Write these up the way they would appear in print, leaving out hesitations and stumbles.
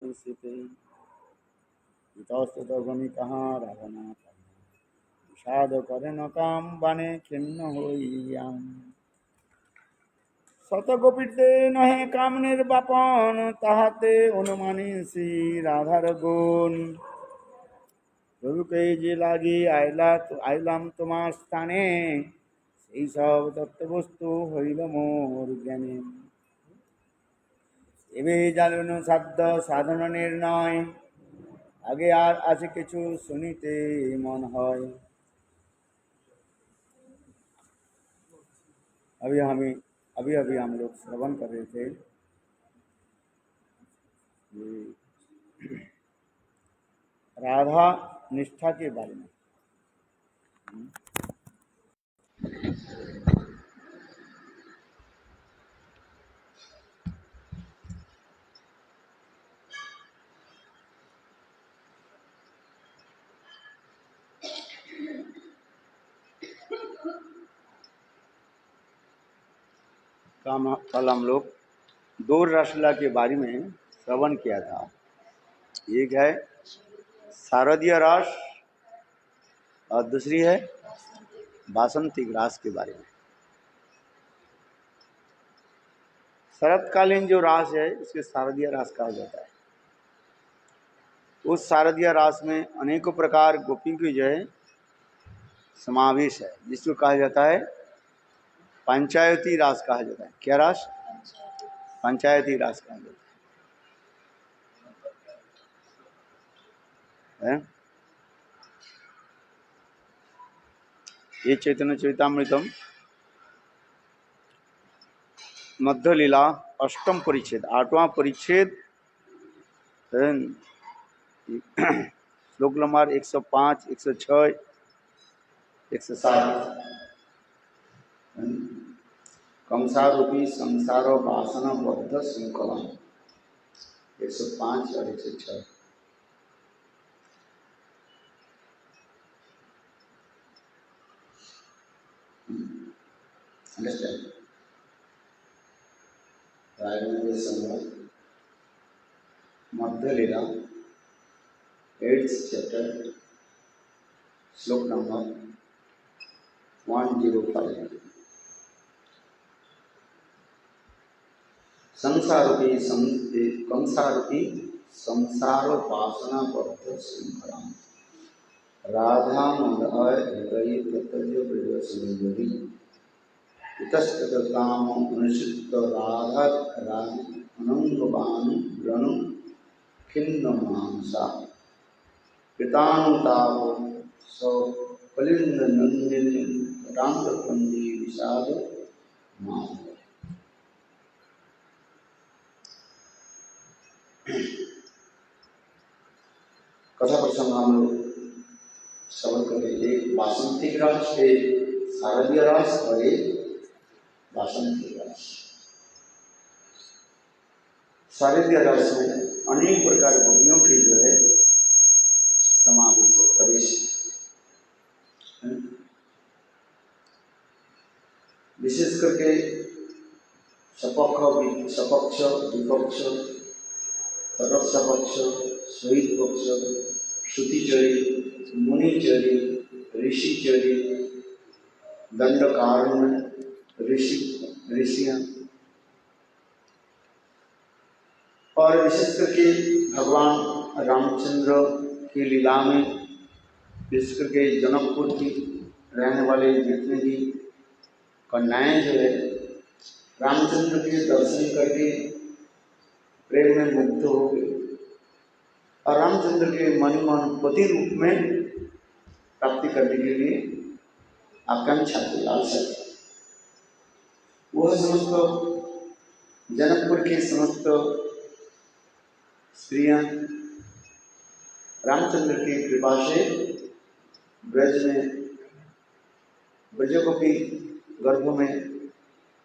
দূষিতে ইতস্ততগমি কাহা রাবণা বিষাদ করে ন কাম বানে খিন্ন হইয়াম শত গোপীতে নহে কাম নির্বাপন তাহাতে অনুমানী শ্রী রাধার গুণ প্রভুকে যে লাগি আইলাম তোমার স্থানে সেই সব তত্ত্ববস্তু হইল মোর জ্ঞানে এবে জানুন সাধ্য সাধন নির্ণয় आगे আর আছে কিছু শুনিতে মন হয় अभी हम लोग श्रवण कर रहे थे राधा निष्ठा के बारे में। कल हम लोग दो रसलीला के बारे में श्रवण किया था। एक है शारदीय रास और दूसरी है वासंतिक रास के बारे में। शरतकालीन जो रास है उसके शारदीय रास कहा जाता है। उस शारदीय रास में अनेकों प्रकार गोपियों की जो है समावेश है, जिसको कहा जाता है पंचायती रास कहा जाता है। क्या रास? पंचायती रास कहा जाता है। ये चैतन्य चरितामृतम मध्य लीला अष्टम परिच्छेद 8वां परिच्छेद श्लोक नंबर 105, 106, 107 कंसारूपी संसारो वासना बद्ध श्रृंखला 105 और 106। अंडरस्टैंड? मध्य लीला 8th chapter श्लोक नंबर 105। कंसारूपी संसारो वासना बद्ध श्रृंखला राधा मदय हृदय तत्व प्रयोजनोरी इतस्ततकाम अनुचित राधा अनंगवान व्रणु खिन्न मानसा पितानुताप सौ कलिंद नंदिनी रामकंदी विषाद मान। कथा प्रसंग हम लोग श्रवण करेंगे। एक वासंतिक रास, एक शारदीय रास और एक वासंतिक रास। शारदीय रास में अनेक प्रकार गोपियों की जो है समावेश है, प्रवेश है। विशेष करके सपक्ष, विपक्ष, तटस्थ पक्ष, शहीद पक्ष, श्रुतिचरी, मुनिचरी, ऋषिचरी, दंडकारण ऋषियां और विशेष करके भगवान रामचंद्र की लीला में विशेष करके जनकपुर की रहने वाले जितने भी कन्याएं जो है रामचंद्र के दर्शन करके प्रेम में मुग्ध हो गए और रामचंद्र के मन पति रूप में प्राप्ति करने के लिए आकांक्षा की लालसा। वह समस्त जनकपुर की समस्त स्त्रियां रामचंद्र की कृपा से ब्रज में ब्रजगोपी गर्भ में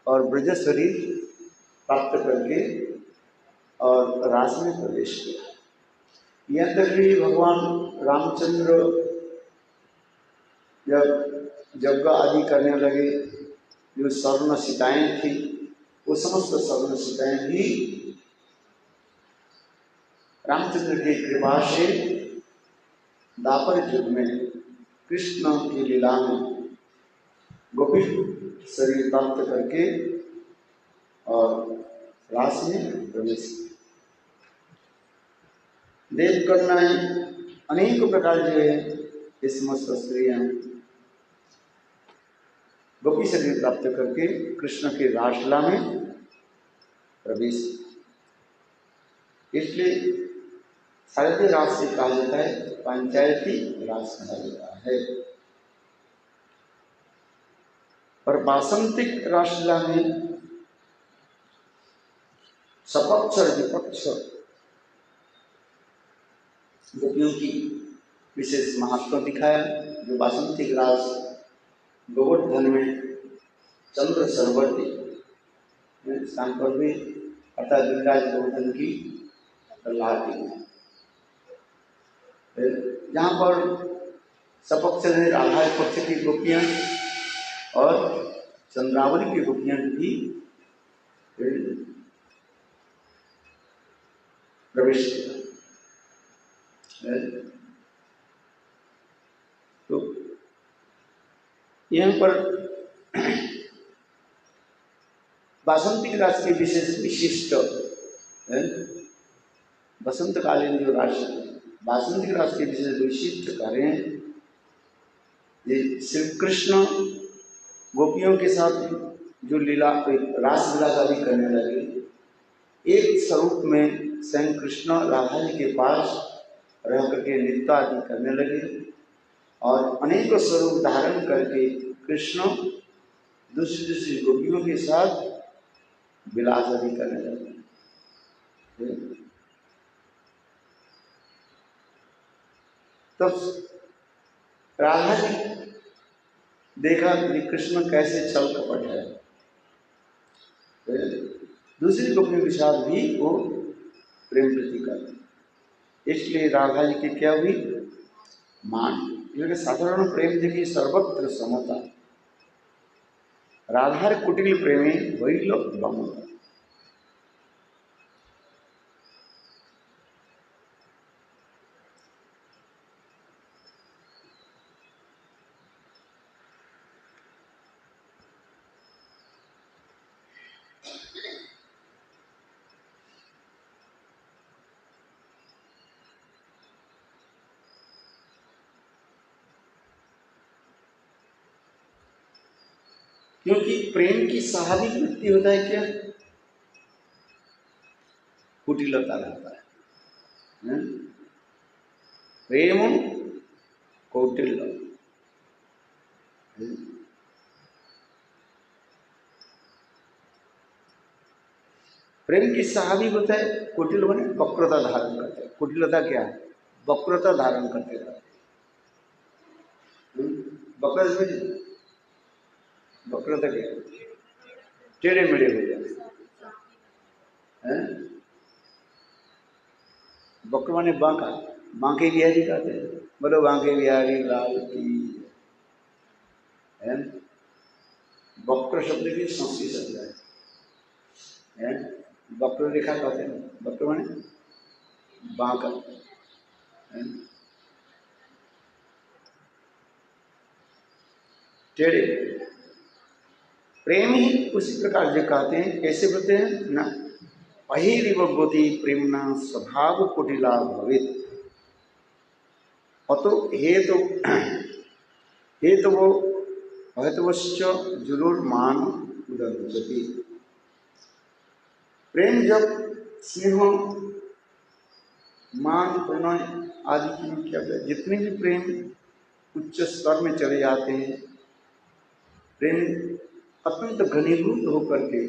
और ब्रज शरीर प्राप्त करके और रास में प्रवेश किया। यह तक भी भगवान रामचंद्र जब यज्ञ आदि करने लगे, जो स्वर्ण सीताएं थी वो समस्त स्वर्ण सीताएं भी रामचंद्र की कृपा से द्वापर युग में कृष्ण की लीला में गोपी शरीर प्राप्त करके और रास में प्रवेश किया। देव कन्याएं अनेक प्रकार जो है इस समस्त स्त्रियां गोपी शरीर प्राप्त करके कृष्ण के रासलीला में प्रवेश किया। इसलिए शारदीय रास से कहा जाता है, पंचायती रास कहा जाता है। और वासंतिक रासलीला में सपक्ष और विपक्ष गोपियों की विशेष महत्व दिखाया। जो वासंतिक रास गोवर्धन में चंद्र सरवर्ती स्थान पर भी अर्थात गिरिराज गोवर्धन की लाती है, जहाँ पर सपक्ष में राधा पक्ष की गोपियां और चंद्रावली की गोपियां भी प्रवेश किया। तो यहाँ पर वासंतिक रास के विशेष विशिष्ट वसंतकालीन जो राशि वासंतिक रास के विशेष विशिष्ट कार्य हैं। ये श्री कृष्ण गोपियों के साथ जो लीला रास लीला का भी करने लगे, एक स्वरूप में स्वयं कृष्ण राधा जी के पास रह करके नृत्य आदि करने लगे और अनेक स्वरूप धारण करके कृष्ण दूसरी दूसरी गोपियों के साथ विलास आदि करने लगे। तो राधा जी देखा कि कृष्ण कैसे छल कपट है, दूसरी गोपियों के साथ भी वो प्रेम प्रीति कर। इसलिए राधा जी की क्या हुई मान, क्योंकि साधारण प्रेम देखिए सर्वत्र समता, राधार कुटिल प्रेमी वही लोग बमता। क्योंकि प्रेम की स्वाभाविक वृत्ति होता है क्या, कुटिलता रहता है। प्रेम कौटिल्य, प्रेम की स्वाभाविक होता है। कुटिल बने वक्रता धारण करते हैं। कुटिलता क्या है, वक्रता धारण करते रहते। वक्रता वक्रता क्या है, टेढ़े मेढ़े हो जाते हैं। वक्र माने बांका, बांके बिहारी कहते हैं, बोलो बांके बिहारी लाल की। वक्र शब्द की संस्कृत शब्द है, वक्र रेखा कहते हैं। वक्र माने बांका, टेढ़े। प्रेम ही उसी प्रकार जो कहते हैं, कैसे बोलते हैं ना, बहिर्वगति प्रेमना स्वभाव कुटिला भवित। अतो हे तो वो हेतुश्च जुरुर्मान उदंचति। प्रेम जब स्नेह मान प्रणय आदि की क्या है, जितने भी प्रेम उच्च स्तर में चले जाते हैं, प्रेम अत्यंत घनीभूत होकर के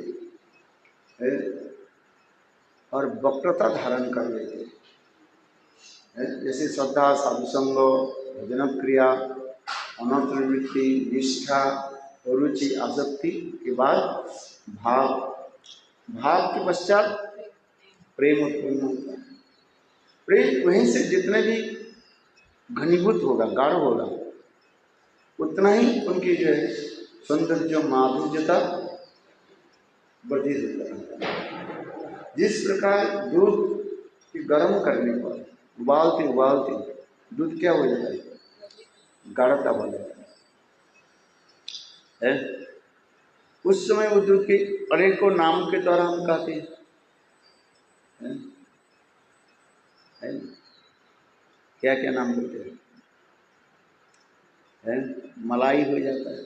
और वक्रता धारण कर लेते हैं। जैसे श्रद्धा, साधुसंग, भजन क्रिया, अनर्थवृत्ति, निष्ठा, रुचि, आसक्ति के बाद भाव, भाव के पश्चात प्रेम उत्पन्न होता है। प्रेम वहीं से जितने भी घनीभूत होगा, गाढ़ होगा, उतना ही उनकी जो है सौंदर्य माधुर्यता वर्धित होता है। जिस प्रकार दूध कि गर्म करने पर उबालते उबालते दूध क्या हो जाता है, गाढ़ता हो जाता है। उस समय वो दूध के अनेकों नाम के द्वारा हम कहते हैं, है? क्या क्या नाम देते हैं, है? मलाई हो जाता है?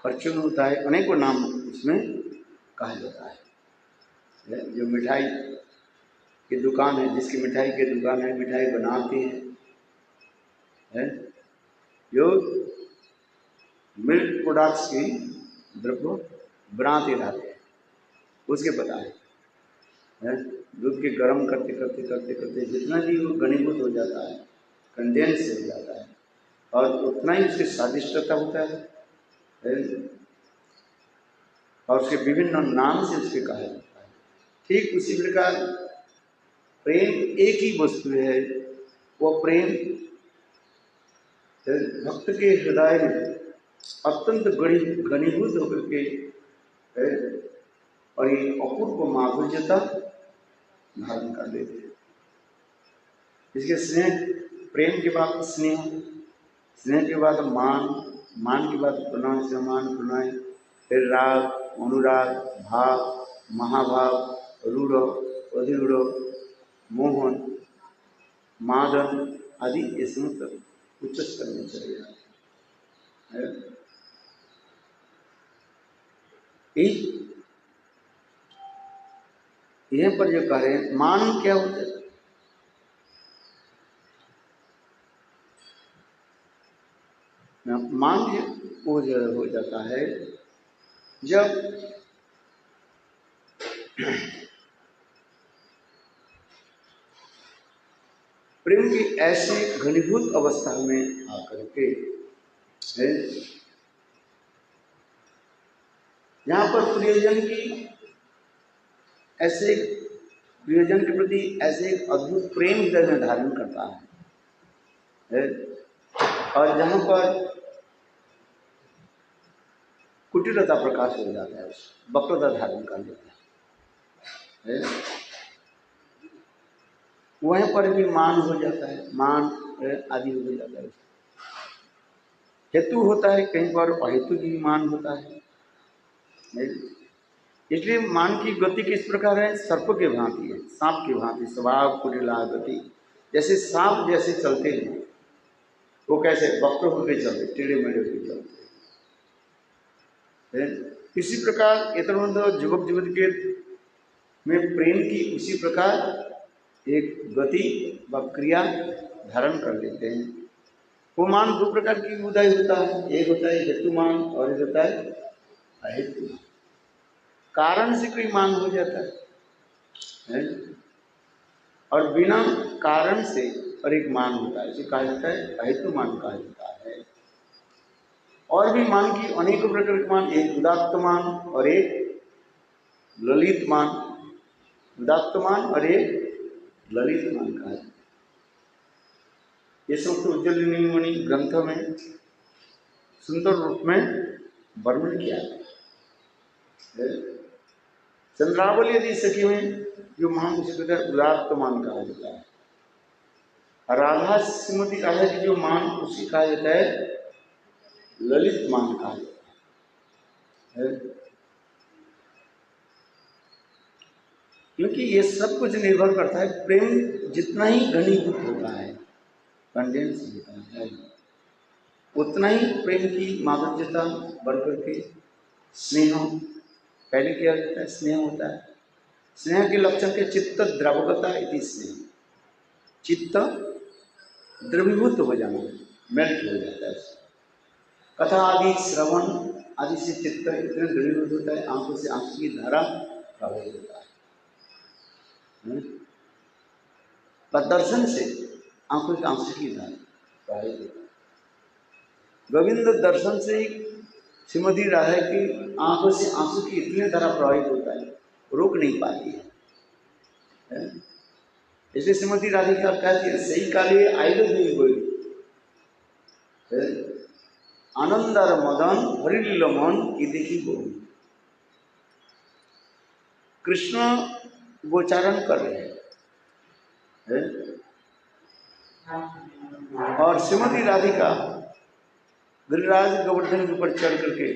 फॉर्चून होता है, अनेकों नाम उसमें कहा जाता है। जो मिठाई की दुकान है, जिसकी मिठाई की दुकान है, मिठाई बनाते हैं, जो मिल्क प्रोडक्ट्स की द्रव्य बनाते रहते हैं, उसके पता है। दूध के गर्म करते करते करते करते जितना भी वो घनीभूत हो जाता है, कंडेंस हो जाता है, और उतना ही उसकी स्वादिष्टता होता है, और उसके विभिन्न नाम से उसके कहा जाता है। ठीक उसी प्रकार प्रेम एक ही वस्तु है, वो प्रेम भक्त के हृदय में अत्यंत घनीभूत होकर के है, और ये अपूर्व माधुर्यता धारण कर लेते हैं। इसके स्नेह, प्रेम के बाद स्नेह, स्नेह के बाद मान, मान के बाद प्रणय, सम्मान, प्रणय, फिर राग, अनुराग, भाव, महाभाव, रूढ़, अधिरूढ़, मोहन, मादन आदि ये समस्त उच्च स्तर में चले जाते हैं। यहाँ पर जो कह रहे हैं मान क्या होता है, मान वो जो हो जाता है जब प्रेम की ऐसी घनीभूत अवस्था में आकर के है, यहाँ पर प्रियजन की ऐसे, प्रियजन के प्रति ऐसे एक अद्भुत प्रेम हृदय में धारण करता है, और जहाँ पर कुटिलता प्रकाश हो जाता है, वक्रता धारण कर लेता है, वहीं पर भी मान हो जाता है, मान आदि हो जाता है। हेतु होता है, कहीं पर अहेतु भी मान होता है। इसलिए मान की गति किस प्रकार है, सर्प के भांति है, सांप की भांति, स्वभाव कुटिला गति। जैसे सांप जैसे चलते हैं वो कैसे वक्र होकर चलते, टेढ़े मेढ़े होकर चलते हैं। इसी प्रकार इतर युवक युवती के में प्रेम की उसी प्रकार एक गति व क्रिया धारण कर लेते हैं। वो मान दो प्रकार की उदय होता है, एक होता है हेतु मान और एक होता है अहेतु मान। कारण से कोई मान हो जाता है, और बिना कारण से और एक मान होता है, इसे कहा जाता है अहेतु मान कहा जाता है। और भी मान की अनेक प्रकार के मान, एक उदात्त मान और एक ललित मान, उदात्त मान और एक ललित मान कहा जाता है। ये सब उज्ज्वलिनी मुनि ग्रंथों में सुंदर रूप में वर्णन किया है। चंद्रावली यदि सखी में जो मान उसे कहते हैं उदात्त मान कहा जाता है, राधा श्रीमती राधा की जो मान उसी कहा जाता है ललित मान कहा जाता है। क्योंकि ये सब कुछ निर्भर करता है, प्रेम जितना ही घनीभूत होता है, कंडेंस होता है, उतना ही प्रेम की माधुर्यता बढ़ करके स्नेह, पहले क्या होता है, स्नेह होता है। स्नेह के लक्षण के चित्त द्रवगता इति स्नेह, चित्त द्रवीभूत हो जाना, मेल्ट हो जाता है। कथा आदि श्रवण आदि से चित्त इतना द्रवीभूत होता है, आंखों से आंसू की धारा प्रवाहित होता है। दर्शन से आंखों से आंसू की धारा प्रवाहित होता है। गोविंद दर्शन से ही श्रीमती राधा की आंखों से आंसू की इतनी धारा प्रवाहित होता है, रोक नहीं पाती है। इसलिए श्रीमती राधिका कहती है सही काले आइलो दुई बोली आनंदार मदन हरिल मन की देखी बोली। कृष्ण गोचारण कर रहे हैं और श्रीमती राधिका गिरिराज गोवर्धन के ऊपर चढ़ करके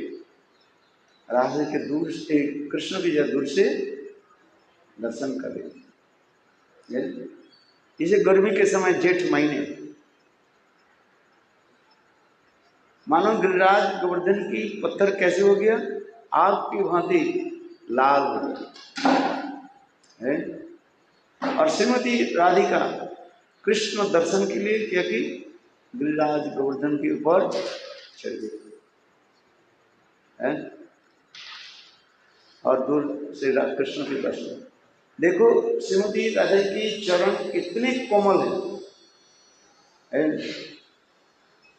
राधा के दूर से कृष्ण की दूर से दर्शन कर रहे हैं। इसे गर्मी के समय जेठ महीने मानो गिरिराज गोवर्धन की पत्थर कैसे हो गया, आग की भांति लाल हो गया। और श्रीमती राधिका कृष्ण दर्शन के लिए क्या की गिरिराज गोवर्धन के ऊपर चढ़ गई और दूर से कृष्ण के दर्शन। देखो श्रीमती राधा की चरण कितने कोमल है,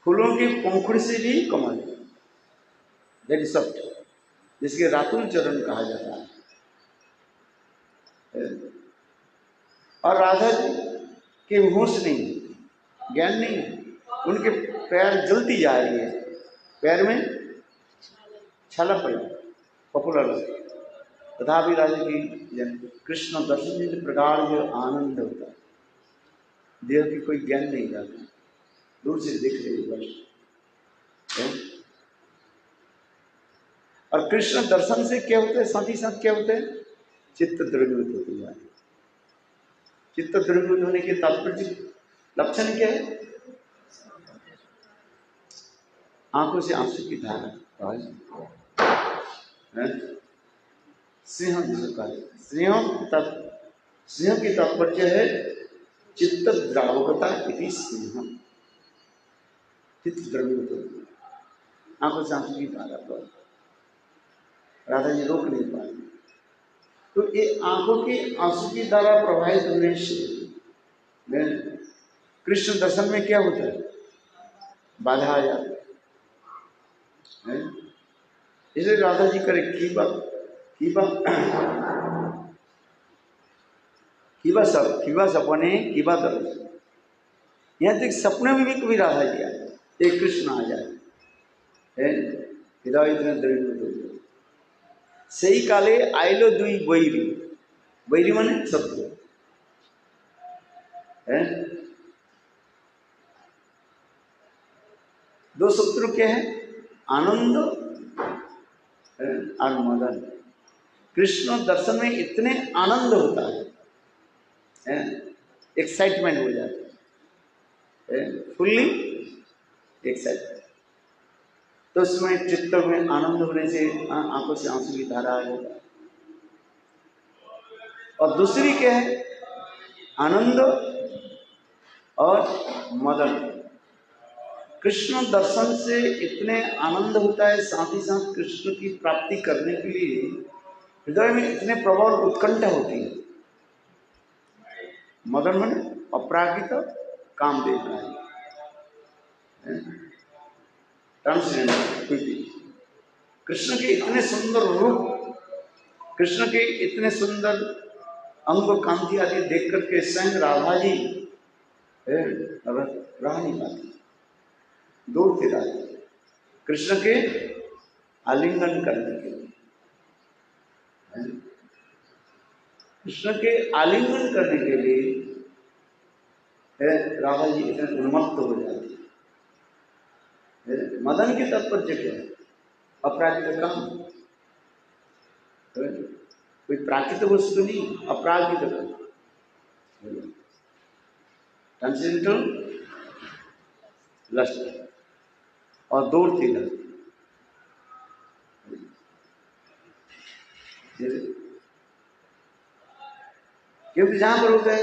फूलों की पंखुड़ी से भी कोमल है, वेरी सॉफ्ट, जिसके रातुल चरण कहा जाता है। और राधा जी के होश नहीं, ज्ञान नहीं, उनके पैर जलती जा रही है, पैर में छाला पड़ा पॉपुलर, तथापि राजा की कृष्ण दर्शन के प्रकार जो आनंद होता है, देह की कोई ज्ञान नहीं जाता, दूर से दिख रही बस। और कृष्ण दर्शन से क्या होता है, साथ ही साथ क्या होता है, चित्त द्रवीभूत होती है। चित्त द्रवीभूत होने के तात्पर्य लक्षण क्या है, आंखों से आंसू की धारा, सिंह सिंह की तात्पर्य है चित्त द्रावकता इति सिंह, चित्त द्रवीभूत, आंखों से आंसू की धारा पर राधा जी रोक नहीं पाए। तो ये आंखों की आंसू की धारा प्रवाहित होने से कृष्ण दर्शन में क्या होता है, बाधा आ जाती है। इसलिए राधा जी करे कीबा सपने कीबा दर्श, यहाँ तक सपने में भी कभी राधा जी आए, एक कृष्ण आ जाए, हृदय इतने दृढ़ हो, सही काले आइलो दुई बैरी, बैरी माने शत्रु, दो शत्रु क्या है, आनंद और मदन। कृष्ण दर्शन में इतने आनंद होता है, एक्साइटमेंट हो जाता है, फुल्ली एक्साइटमेंट। तो उसमें चित्त में आनंद होने से आंखों से आंसू की धारा आ जाता है। और दूसरी क्या है, आनंद और मदन। कृष्ण दर्शन से इतने आनंद होता है, साथ ही साथ कृष्ण की प्राप्ति करने के लिए हृदय में इतने प्रबल उत्कंठा होती है। मदन मन अपरागित काम देता है, कृष्ण के इतने सुंदर रूप, कृष्ण के इतने सुंदर अंग कांति आदि देख करके स्वयं राधा जी रह नहीं पाती, दूर थे राधा कृष्ण के आलिंगन करने के लिए, कृष्ण के आलिंगन करने के लिए राधा जी इतने उन्मत्त हो जाती है। मदन के तात्पर्य क्या है, अपराधिक काम, कोई प्राकृतिक वस्तु नहीं, अपराधिक काम, ट्रांसेंडेंटल लस्ट और दूर थी लस्ट। क्योंकि जहां पर होता है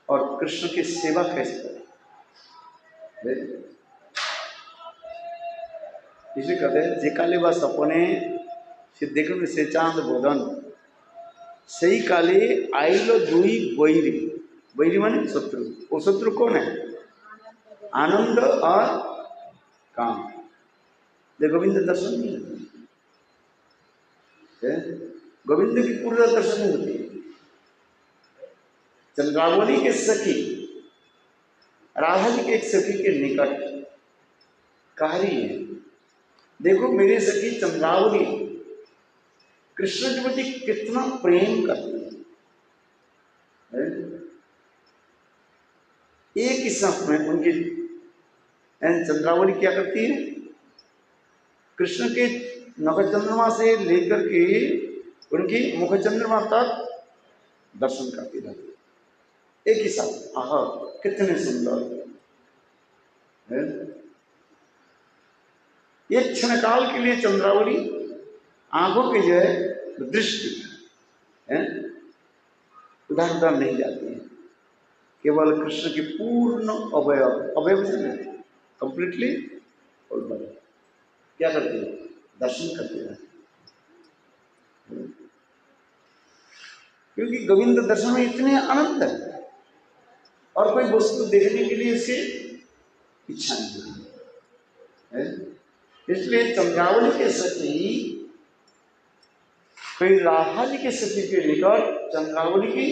और कृष्ण की सेवा कैसे करें, इसे कहते हैं जेकाले व सपने सिद्धिक में से चांद बोधन, सही काले आइलो दुई बैरी, बैरी माने शत्रु। वो शत्रु कौन है, आनंद और काम। देखो गोविंद दर्शन नहीं होते, गोविंद की पूर्ण दर्शन नहीं होती, चंद्रावली के सखी राधा जी के एक सखी के निकट कह रही है, देखो मेरी सखी चंद्रावली कृष्ण के प्रति कितना प्रेम करती है। एक ही साथ में उनकी चंद्रावली क्या करती है, कृष्ण के नख चंद्रमा से लेकर के उनकी मुख चंद्रमा तक दर्शन करती रहती है एक ही साथ। आह कितने सुंदर है। ये क्षण काल के लिए चंद्रावली आंखों की जो है दृष्टि है उधर उधर नहीं जाती है, केवल कृष्ण के पूर्ण अवयव से कंप्लीटली क्या करती है, दर्शन करती है। क्योंकि गोविंद दर्शन में इतने आनंद है और कोई वस्तु देखने के लिए इसकी इच्छा नहीं है। इसलिए चंद्रावली के सखी कोई राधा जी के सखी के निकट चंद्रावली की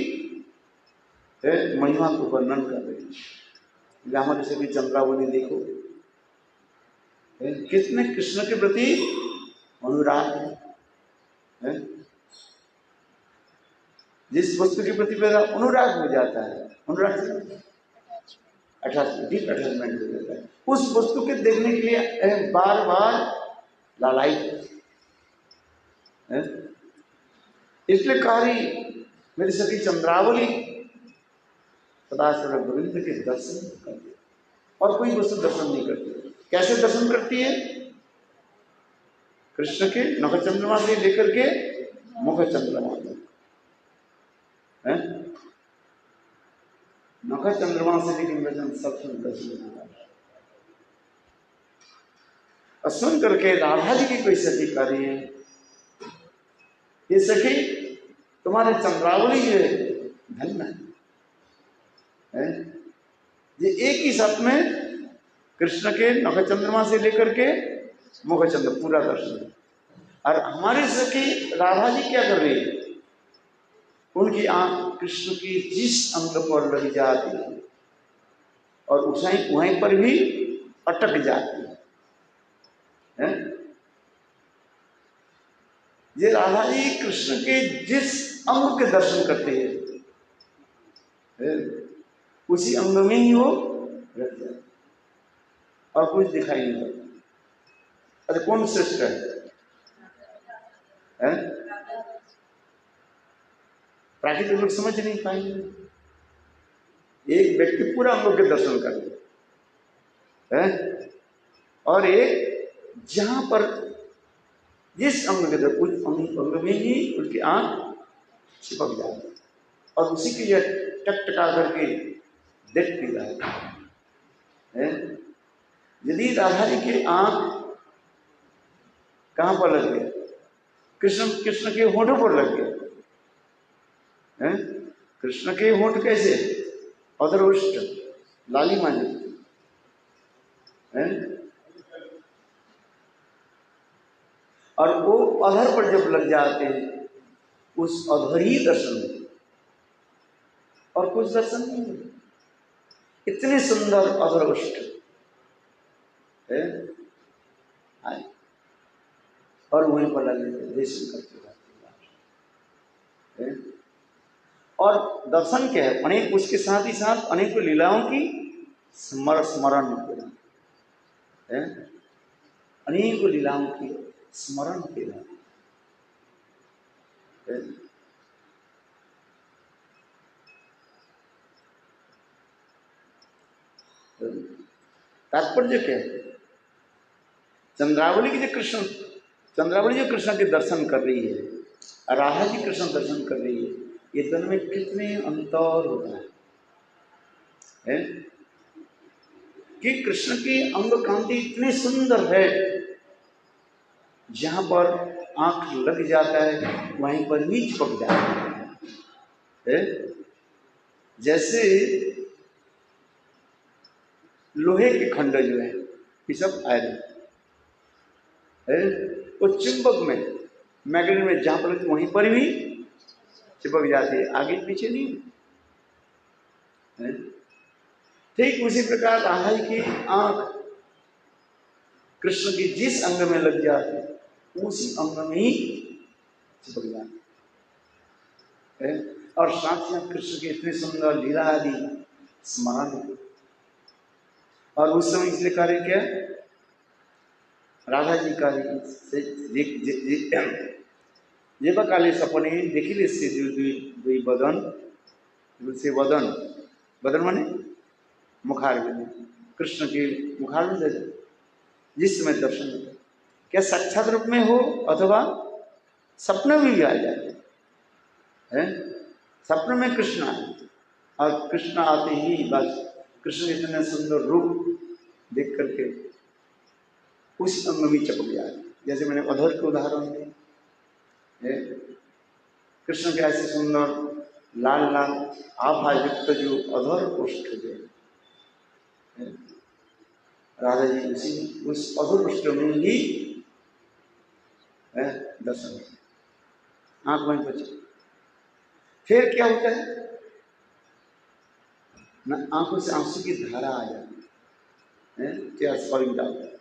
महिमा को वर्णन कर रही है। हमारे सखी चंद्रावली देखो कितने कृष्ण के प्रति अनुराग है। जिस वस्तु के प्रति मेरा अनुराग हो जाता है, अनुराग डीप अटैचमेंट हो जाता है, उस वस्तु के देखने के लिए बार बार लालायित है। इसलिए कारी मेरी सखी चंद्रावली सदा सर्वदा गोविंद के दर्शन करती है और कोई वस्तु दर्शन नहीं करती। कैसे दर्शन करती है, कृष्ण के नख चंद्रमा से लेकर के मुख चंद्रमा तक है। नख चंद्रमा से लेकिन वचन सब दर्शन और सुन करके राधा जी की कोई सखी कर रही है, ये सखी तुम्हारे चंद्रावली ये धन्य है। ये एक ही साथ में कृष्ण के नख चंद्रमा से लेकर के मुख चंद्र पूरा दर्शन। और हमारी सखी राधा जी क्या कर रही है, उनकी आंख कृष्ण की जिस अंग पर लग जाती है और वहीं पर भी अटक जाती है। ये राधा जी कृष्ण के जिस अंग के दर्शन करते हैं उसी अंग में ही वो रह जाए और कुछ दिखाई नहीं पड़ता। अरे कौन श्रेष्ठ है? प्राकृतिक लोग समझ नहीं पाएंगे। एक व्यक्ति पूरा अंगों के दर्शन कर है और एक जहां पर जिस अंग के दर्शन उस अंग में ही उनकी आंख चिपक जाती है और उसी की यह टकटका करके देखती है। यदि राधा जी की आंख कहां पर लग गया, कृष्ण के होठों पर लग गया है। कृष्ण के होठ कैसे, अधरोष्ट लालिमा है और वो अधर पर जब लग जाते हैं उस अधरी दर्शन और कुछ दर्शन नहीं। इतने सुंदर अधरोष्ट है और वहीं पर लगे दर्शन करते हैं। और दर्शन क्या है, अनेक उसके साथ ही साथ अनेक लीलाओं की स्मरण है। अनेक लीलाओं की स्मरण के तात्पर्य क्या है, चंद्रावली की जो कृष्ण के दर्शन कर रही है, राधा जी कृष्ण दर्शन कर रही है, ये दोनों में कितने अंतर होता है कि कृष्ण की अंग कांति इतनी सुंदर है, जहां पर आंख लग जाता है वहीं पर ही चिपक जाता है। जैसे लोहे के खंड जो है ये सब आयरन है, वो चुंबक में मैग्नेट में जहां पर वहीं पर भी चिपक जाती है, आगे पीछे नहीं। है? ठीक उसी प्रकार राधा जी की आंख कृष्ण की जिस अंग में लग जाती उसी अंग में ही चिपक जाती है। और साथ ही कृष्ण की इतनी सुंदर लीला आदि स्मरण, और उस समय इसलिए कार्य क्या राधा जी का जेब काले सपने देखिले से दुई बदन, से वदन, बदन माने मुखार में, कृष्ण के मुखार में जिस समय दर्शन होता है, क्या साक्षात रूप में हो अथवा सपने में भी आ जाए है। सपने में कृष्ण आए और कृष्ण आते ही बस कृष्ण इतने सुंदर रूप देख करके उस अंग में चपक जाए। जैसे मैंने अधर के उदाहरण दिए, कृष्ण के ऐसे सुंदर लाल लाल आभा युक्त जो अधर पुष्ट है, राधा जी उसी उस अधर पुष्ट में ही दर्शन, आंख बंद बचे। फिर क्या होता है ना, आंखों से आंसू की धारा आ जाती है, क्या स्वर्ग डालता है,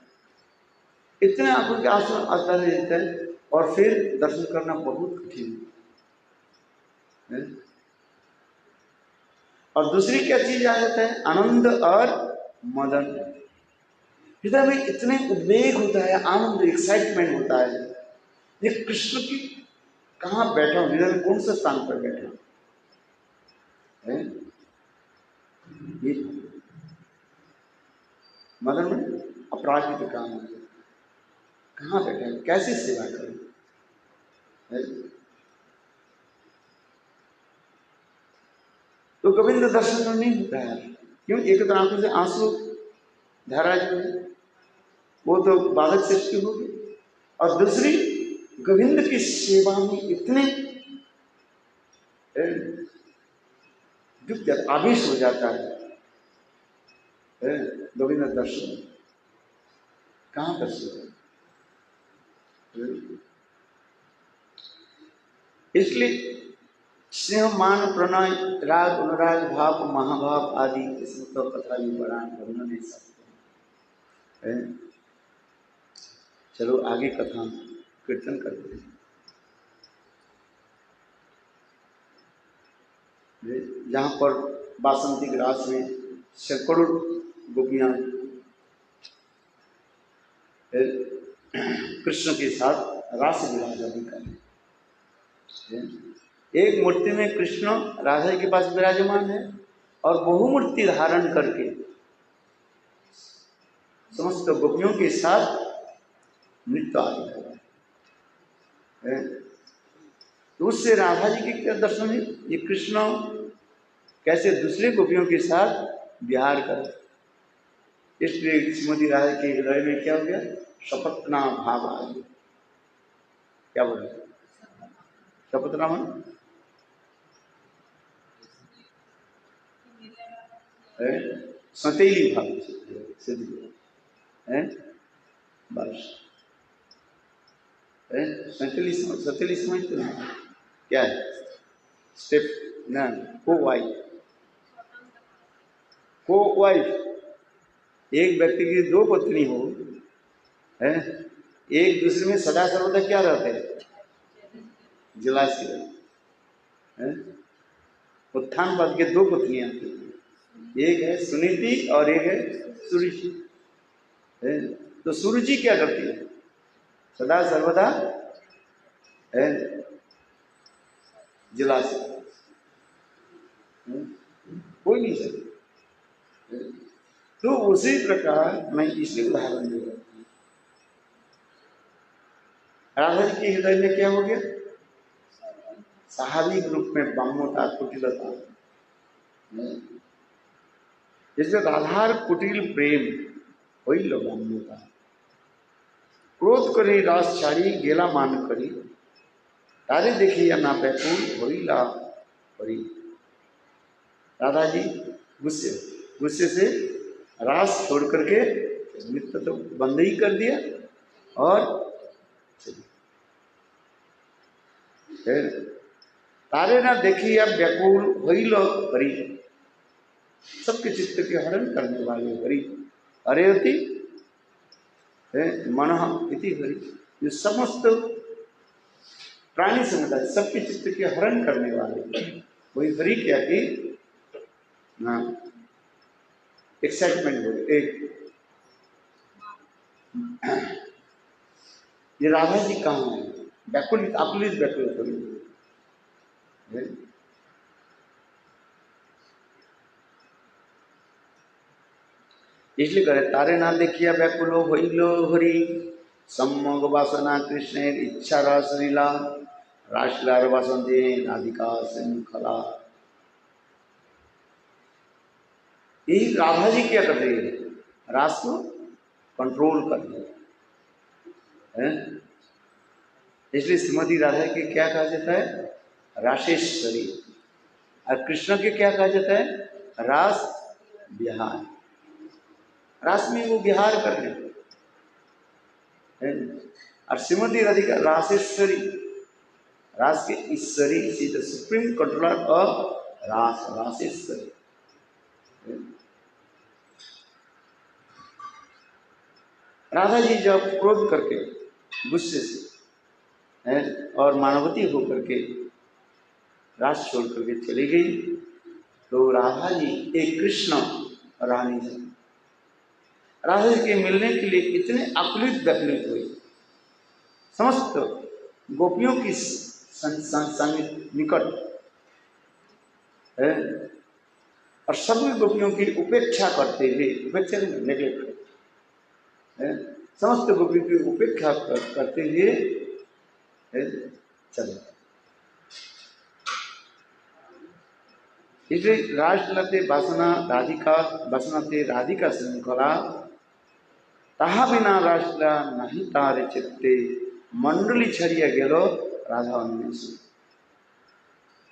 इतने आंखों के आंसू आता रहता है और फिर दर्शन करना बहुत कठिन है। और दूसरी क्या चीज आ जाता है, आनंद और मदन। हृदय में इतने उद्वेग होता है, आनंद एक्साइटमेंट होता है, ये कृष्ण की कहाँ बैठा हूं, हृदय में कौन सा स्थान पर बैठा है, ये मदन में अपराध के काम है, कहाँ बैठे हैं, कैसे सेवा करें है? तो गोविंद दर्शन में नहीं होता है, क्यों? एक तो आंखों से आंसू धारा जो है वो तो बाधक सृष्टि होगी, और दूसरी गोविंद की सेवा में इतने आवेश हो जाता है, गोविंद दर्शन कहाँ पर सेवा। इसलिए स्नेह मान प्रणय राग अनुराग भाव महाभाव आदि इसमें तो कथा भी बड़ा वर्णन नहीं सकते हैं। चलो आगे कथा कीर्तन करते हैं। जहाँ पर बासंती ग्रास में सैकड़ों गोपियां कृष्ण के साथ रास विलास भी करें। एक मूर्ति में कृष्ण राधा के पास विराजमान है और बहुमूर्ति धारण करके समस्त गोपियों के साथ नृत्य आदि कर रहा है। तो उससे राधा जी के क्या दर्शन है, ये कृष्ण कैसे दूसरे गोपियों के साथ विहार कर, इसलिए श्रीमती राधा के हृदय में क्या हो गया, शपथना भाव आ गया। क्या बोले शपथना मन सतीली भाव है, बस सतीली समझते हैं क्या है, स्टेप ना, को वाइफ, एक व्यक्ति की दो पत्नी हो है, एक दूसरे में सदा सर्वदा क्या रहते हैं, जलासी है। उत्थान पद के दो पत्नियां थी, एक है सुनीति और एक है सुरुचि है। तो सुरुचि क्या करती है, सदा सर्वदा है जलासी, कोई नहीं सकता। तो उसी प्रकार मैं इसलिए उदाहरण दे रहा हूं, राधा जी के हृदय में क्या हो गया, स्वाभाविक रूप में ब्रह्मता कुटिलता, जिसमें राधार कुटिल प्रेम वही लो ब्रह्मता, क्रोध करी रास छाड़ी गेला मान करी, तारे देखी या ना बैकुल होइला परी। राधा जी गुस्से गुस्से से रास छोड़ करके नृत्य तो बंद ही कर दिया और तारे ना देखी या व्याकुल होइल परी, सबके चित्त के हरण करने वाले हरि। हरेति मन इति हरि, जो समस्त प्राणी समुदाय सबके चित्त के हरण करने वाले वही हरि क्या कि ना एक्साइटमेंट हो एक। ये राधा जी कहाँ है? व्याकुलित आकुलित व्याकुलित हो गई। इसलिए करे तारे ना देखिया व्याकुलो हईलो हरि, सम्मोग वासना कृष्ण इच्छा रासलीला, रासलार वसंते राधिका श्रृंखला। यही राधा जी क्या कर रही है? रास को कंट्रोल कर रही है। इसलिए श्रीमती राधा के क्या कहा जाता है? राशेश्वरी। और कृष्ण के क्या कहा जाता है? रास विहार। रास में वो विहार कर रहे हैं। और श्रीमती राधिका रासेश्वरी, रास के ईश्वरी, she the supreme controller of रास, रासेश्वरी। राधा जी जब क्रोध करके गुस्से से और मानवती होकर के रास छोड़ करके चली गई, तो राधा जी एक कृष्ण रानी जी राधा जी के मिलने के लिए इतने आकुलित व्याकुलित हुए। समस्त गोपियों की निकट है और सभी गोपियों की उपेक्षा करते हुए, उपेक्षा नेग्लेक्ट है, समस्त गोपियों की उपेक्षा करते हुए चले। इसलिए राजलते वासना राधिका वसनते राधिका श्रृंखला, ताहा बिना राजला नहीं तारे चित्ते, मंडली छरिया गेलो राधा अन्वेष।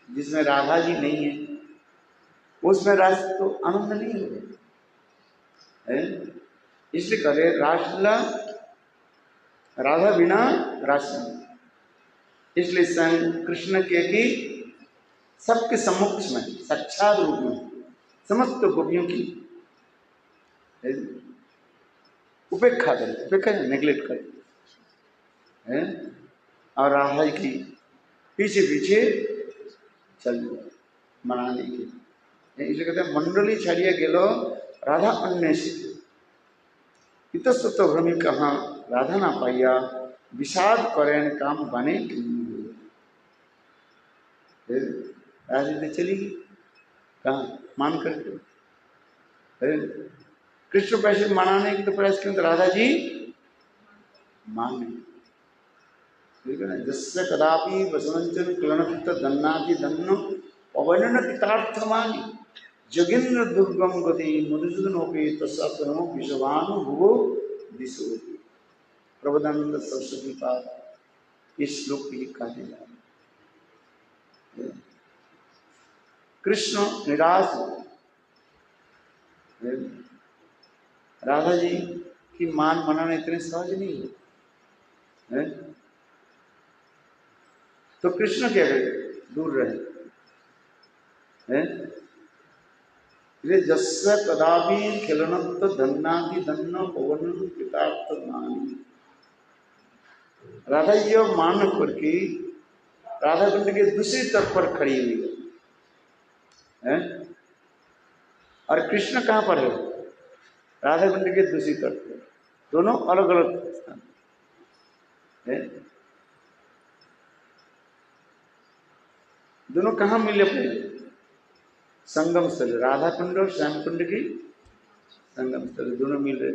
जिसमें राधा जी नहीं है उसमें रास तो आनंद नहीं है। इसलिए करे रासला राधा बिना रास नहीं। इसलिए स्वयं कृष्ण के की सबके सम्मुख में साक्षात रूप में समस्त गोपियों की उपेक्षा करें, उपेक्षा नेग्लेक्ट करें और राधा की पीछे पीछे चल मनाने की। इसलिए कहते हैं मंडली छड़िया गेलो राधा अन्वेषित, इतस्तत भ्रमी कहाँ राधा ना पाइया, विषाद करें काम बने राधा जी चली गई कहाँ मान करके। कृष्ण पैसे मनाने की तो प्रयास किया, तो राधा जी मान नहीं। ठीक है ना, जस्य कदापि वसवंचन क्लनपित दन्नाति दन्न पवनन कितार्थमानि, जोगिंद्र दुर्गम गति मधुसूदनोपि तस्सप्तनो विश्वानु भुवो दिशोति। प्रबोधानंद सरस्वती पाद इस श्लोक की कहते हैं कृष्ण निराश राधा जी की मान मनाना इतने सहज नहीं है। तो कृष्ण क्या करे? दूर रहे। जस्य कदापि खिलनत्व धन्नादि धन्न पवन पितार्थ मानी। राधा जी अब मान करके राधा कुंड के दूसरी तट पर खड़ी हुई है। और कृष्ण कहाँ पर है? राधा कुंड के दूसरी तट पर, दोनों अलग अलग स्थान है। दोनों कहाँ मिले? पहले संगम स्थल, राधा कुंड और श्याम कुंड की संगम स्थल दोनों मिल रहे।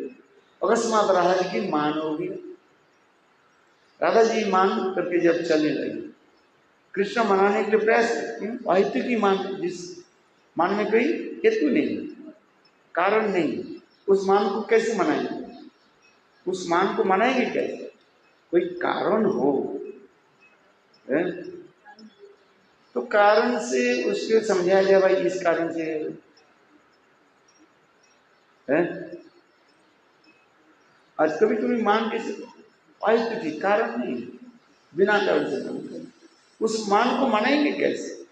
अकस्मात राधा जी की मान होगी। राधा जी मान करके जब चलने लगी, कृष्ण मनाने के लिए प्रयास वाहित्य की मान, जिस मान में कोई हेतु नहीं, कारण नहीं, उस मान को कैसे मनाएंगे? उस मान को मनाएंगे कैसे? कोई कारण हो है? तो कारण से उसको समझाया जाए, भाई इस कारण से है। आज कभी कभी मान के वाहित्य थी, कारण नहीं, बिना कारण से मान, उस मान को मनाएंगे कैसे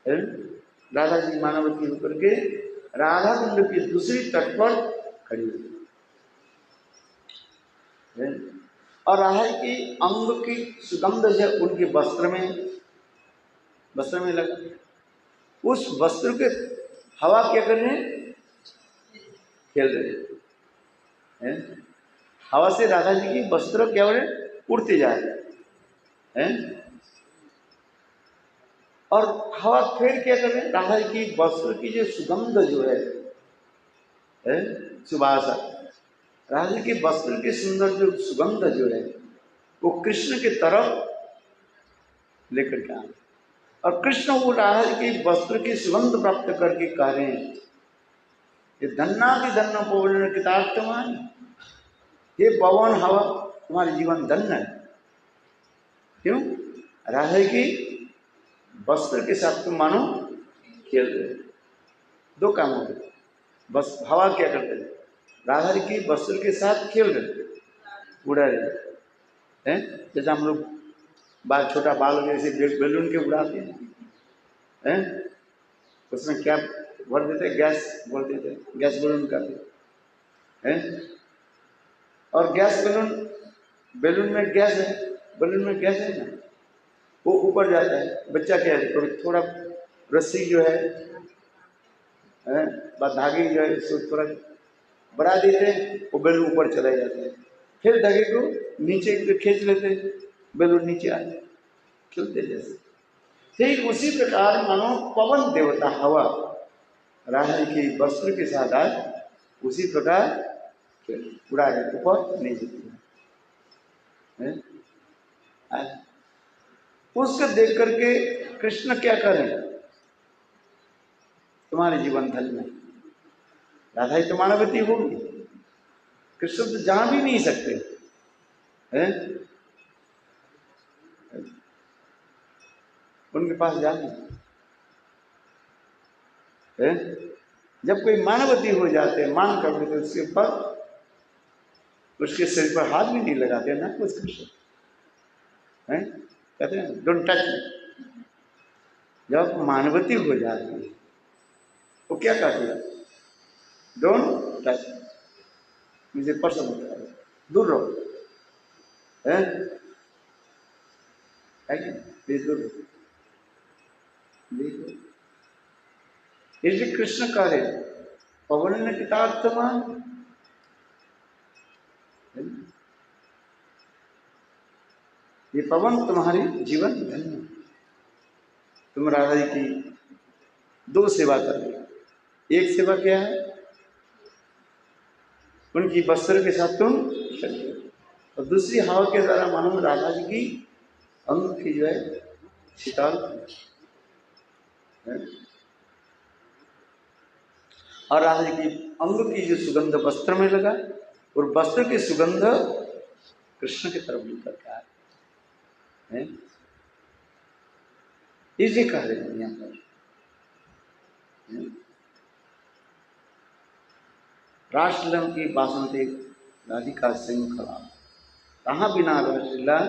है? राधा जी मानवती होकर के राधा कुंड की दूसरी तट पर खड़ी हुई है। और राधा की अंग की सुगंध जो उनके वस्त्र में लगा, उस वस्त्र के हवा क्या कर रहे हैं, खेल रहे हैं। हवा से राधा जी की वस्त्र क्या हो रहे, उड़ते जा रहे हैं। और हवा फिर क्या कर रहे हैं, राधा जी की वस्त्र की जो सुगंध जो है सुबास, राधा जी के वस्त्र की सुंदर जो सुगंध जो है वो कृष्ण की तरफ लेकर के आए। और कृष्ण वो राधा जी के वस्त्र की सुगंध प्राप्त करके कह रहे हैं, ये धन्ना की धन्ना पवन कृतार्थमान, ये पवन हवा तुम्हारे जीवन धन्य है। क्यों, राधा जी की वस्त्र के साथ तुम मानो खेल रहे। दो काम हो गए, बस हवा क्या करते हैं, राधा जी की वस्त्र के साथ खेल रहे, उड़ा रहे हैं। जैसे हम लोग बाल, छोटा बाल जैसे बैलून के उड़ाते हैं, उसमें क्या भर देते हैं, गैस भर देते हैं, गैस बैलून करते हैं। और गैस बैलून में गैस है, बैलून में गैस है ना, वो ऊपर जाता है। बच्चा क्या है, थोड़ा रस्सी जो है धागे जो है इसको थोड़ा बढ़ा देते हैं, वो बैलून ऊपर चला जाता है। फिर धागे को नीचे खींच लेते हैं, बैलून नीचे आ जाए, खिलते जैसे। ठीक उसी प्रकार मानो पवन देवता हवा राधा जी के वस्त्र के साथ आज उसी प्रकार उड़ा है, ऊपर नहीं जाती। उसको देख करके कृष्ण क्या करें, तुम्हारे जीवन धन्य में। राधा जी तो मानवती होगी, कृष्ण तो जा भी नहीं सकते हैं, उनके पास जाने है। जब कोई मानवती हो जाते, मान कर देते, उसके ऊपर, उसके शरीर पर हाथ भी नहीं लगाते ना कुछ कृष्ण है, कहते हैं डोंट टच मी। जब मानवती हो जाती है वो क्या कहती है, डोंट टच मी, मुझे पसंद होता है, दूर रहो है प्लीज दूर रहो। इसलिए कृष्ण कह रहे पवन ने पितार्थमान, ये पवन तुम्हारी जीवन धन्य। तुम राधा जी की दो सेवा कर रहे, एक सेवा क्या है, उनकी वस्त्र के साथ तुम चलते, और दूसरी हवा के द्वारा मानो राधा जी की अंग की जो है शीतल है। और राधा जी की अंग की जो सुगंध वस्त्र में लगा, और वस्त्र की सुगंध कृष्ण की तरफ निकल के आ है। इसे कह रहे हैं यहाँ पर रासलीला की बासंती राधिका श्रृंखला, कहाँ बिना रासलीला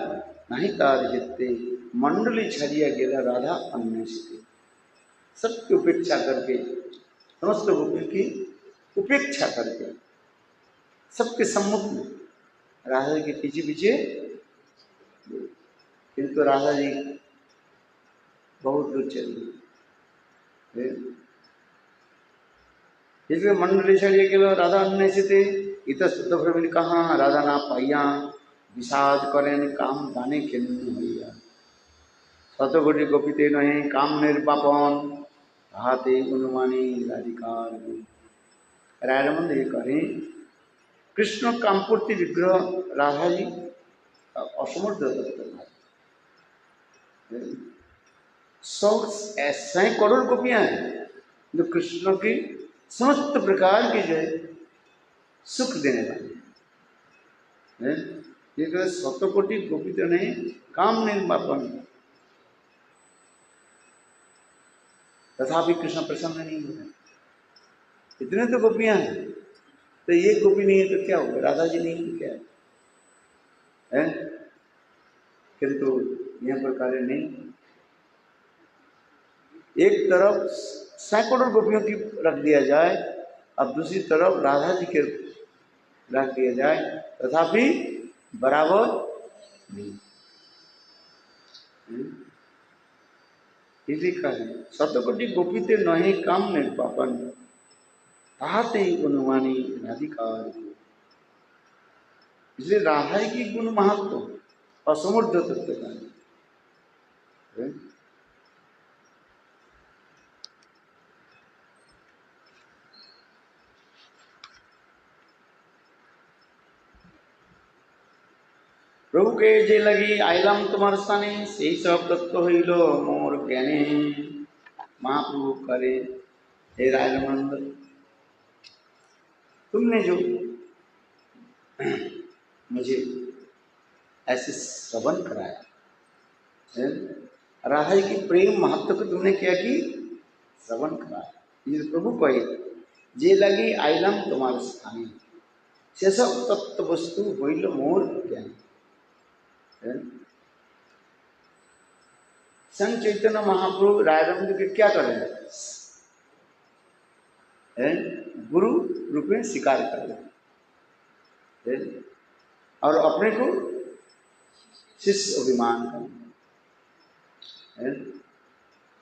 नहीं तार जितते, मंडली छरिया गेला राधा अन्वेषिते। सबकी उपेक्षा करके, समस्त गोपी की उपेक्षा करके, सबके सम्मुख में राधा जी के पीछे पीछे, किंतु राधा जी बहुत दूर चली। इसलिए मंडली छड़िए के राधा अन्वेषिते, इतस्तुत कहाँ राधा ना पाइया, विषाद करें काम गाने के भैया, शतकोटि गोपीते नहीं काम निर्वापन, हाथे गुणवाणी राधिकार। रायरमंद ये करें कृष्ण कामपूर्ति विग्रह राधा जी असमर्थ सैकड़ों गोपियां हैं जो कृष्ण की समस्त प्रकार की जो है सुख देने वाले हैं। ये शतकोटि गोपी तो नहीं काम निर्वापन, तथापि कृष्ण प्रसन्न नहीं हो रहे। इतने तो गोपियां हैं, तो ये गोपी नहीं है तो क्या होगा, राधा जी नहीं है क्या है, किंतु यहाँ पर कार्य नहीं। एक तरफ सैकड़ों गोपियों की रख दिया जाए, अब दूसरी तरफ राधा जी के रख दिया जाए, तथापि बराबर नहीं। इसी कारण शतकोटि गोपीते नहीं काम नहीं पापन ताते गुणवाणी राधिका। इसलिए राधा की गुण महत्व असमुद्र तत्व का है। प्रभु के जे लगी आइलाम तुम्हार स्थाने से सब तत्व हईल मोर ज्ञाने। महाप्रभु करे हे राजनंद, तुमने जो मुझे ऐसे श्रवण कराया है, राधा जी की प्रेम महत्व को तुमने क्या की श्रवण कराया। ये प्रभु कहे जे लगी आइलम तुम्हारे स्थानीय से सब तत्व वस्तु होइल मोर ज्ञान। संत चैतन्य महाप्रभु राजनंद के क्या कर रहे हैं? गुरु रूप में स्वीकार कर रहे हैं और अपने को शिष्य अभिमान कर।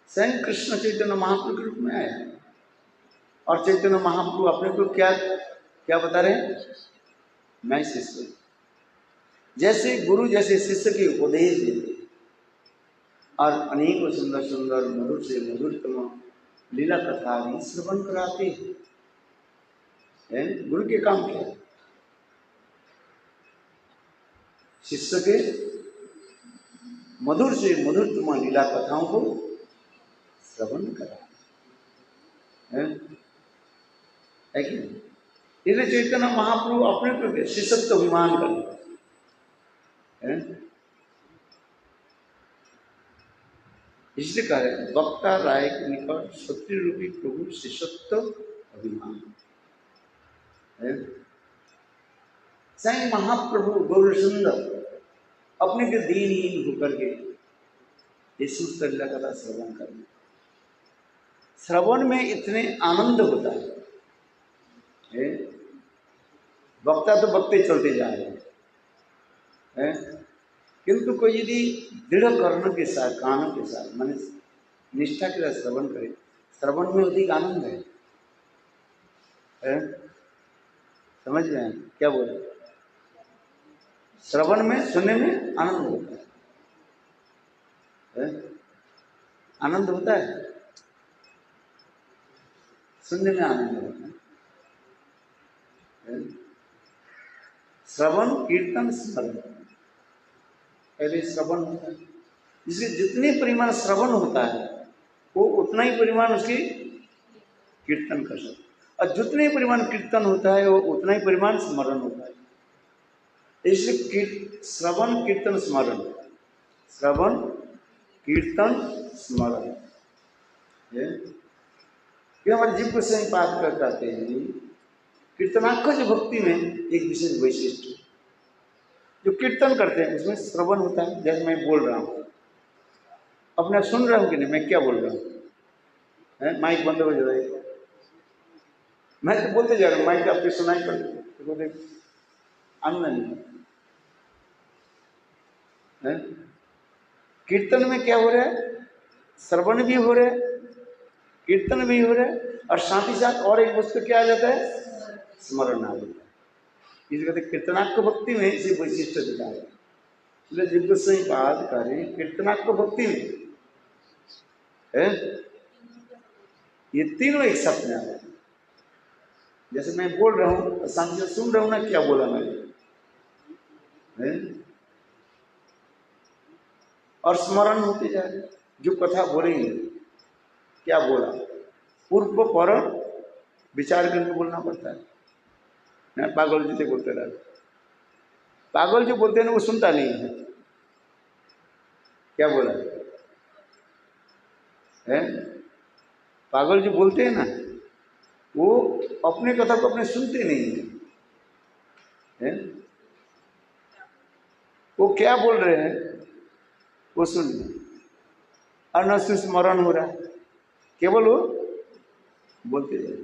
स्वयं कृष्ण चैतन्य महाप्रभु के रूप में आए और चैतन्य महाप्रभु अपने को क्या क्या बता रहे हैं? मैं शिष्य। जैसे गुरु जैसे शिष्य के उपदेश देते और अनेकों सुंदर सुंदर मधुर से मधुरतम लीला कथा भी श्रवण कराते हैं। गुरु के काम क्या है? शिष्य के मधुर से मधुरतम लीला कथाओं को श्रवण करा है कि नहीं? इसलिए चैतन्य महाप्रभु अपने को शिष्यत्व अभिमान कर, इसलिए कह रहे वक्ता राय के निकट सत्य रूपी प्रभु शिष्यत्व अभिमान है। स्वयं महाप्रभु गौर सुंदर अपने के दीनहीन होकर के यीशु लीला कथा श्रवण करना, श्रवण में इतने आनंद होता है। वक्ता तो वक्ते चलते जा रहे हैं, किंतु कोई यदि दृढ़ कर्ण के साथ कानों के साथ माने निष्ठा के साथ श्रवण करे, श्रवण में अधिक आनंद है। समझ रहे हैं क्या बोल रहे? श्रवण में सुनने में आनंद होता है, आनंद होता है, सुनने में आनंद होता है। श्रवण कीर्तन स्मरण, पहले श्रवण होता है, इसलिए जितने परिमाण श्रवण होता है वो उतना ही परिमाण उसकी कीर्तन कर सकते, और जितने परिमाण कीर्तन होता है वो उतना ही परिमाण स्मरण होता है। इसलिए श्रवण कीर्तन स्मरण, श्रवण कीर्तन स्मरण, ये हमारे जीव को सही बात कर कहते हैं। कीर्तनाख्य जो भक्ति में एक विशेष वैशिष्ट है, जो कीर्तन करते हैं उसमें श्रवण होता है। जैसे मैं बोल रहा हूँ, अपने सुन रहा हूँ कि नहीं मैं क्या बोल रहा हूँ? माइक बंद हो जाए, मैं तो बोलते जा रहा हूँ, माइक आपकी सुनाई पड़ती है, आनंद नहीं है। कीर्तन में क्या हो रहा है? श्रवण भी हो रहा है, कीर्तन भी हो रहा है, और साथ ही साथ और एक वस्तु क्या आ जाता है? स्मरण आ जाता है। इसे कहते कीर्तनाख्य भक्ति में इसे वैशिष्ट दिखा है। इसलिए जिनको सही बात करें कीर्तनाख्य भक्ति में है, ये तीनों एक साथ में आ रहे हैं। जैसे मैं बोल रहा हूँ, सामने से सुन रहा हूँ ना क्या बोला मैंने, और स्मरण होते जा रहे, जो कथा बोलेंगे क्या बोला, पूर्व पर विचार करके बोलना पड़ता है। मैं पागल जी से बोलते रहते, पागल जो बोलते हैं ना वो सुनता नहीं है क्या बोला है। पागल जो बोलते हैं ना वो अपने कथा को अपने सुनते नहीं है, वो क्या बोल रहे हैं वो सुन, और न स्मरण हो रहा है। केवल वो बोलते जाए।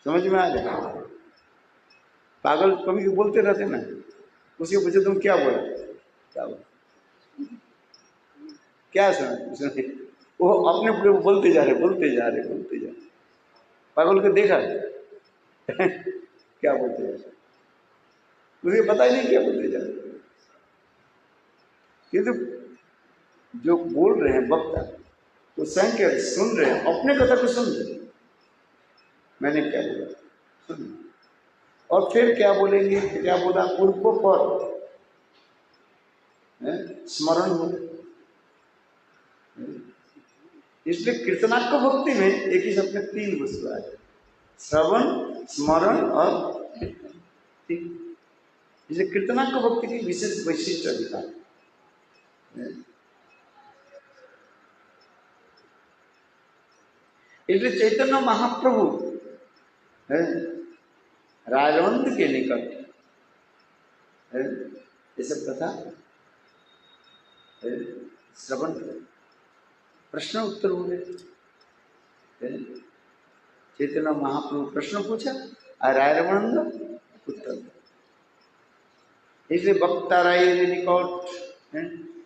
समझ में आ जाए? पागल कभी बोलते रहते ना, उसके पूछे तुम क्या बोला, क्या बोला, क्या सुना, वो अपने पूरे बोलते जा रहे, बोलते जा रहे, बोलते जा रहे। पागल को देखा क्या बोलते जा रहे, मुझे पता ही नहीं क्या बोलते जा रहे। किंतु जो बोल रहे हैं वक्ता, वो स्वयं के सुन रहे हैं, अपने कथा को सुन रहे हैं। मैंने क्या बोला सुन, और फिर क्या बोलेंगे, क्या बोला, पूर्व पर स्मरण हो। इसलिए कीर्तनात्मक भक्ति में एक ही शब्द में 3 वस्तु है, श्रवण, स्मरण और कीर्तन। इसलिए कीर्तनात्मक भक्ति की विशेष वैशिष्ट अधिकार है। इसलिए चैतन्य महाप्रभु है राजवंत के निकट है, ये सब कथा श्रवण प्रश्न उत्तर हो गए। चैतन्य महाप्रभु प्रश्न पूछा और रायरवंद उत्तर। इसलिए वक्ता राय निकट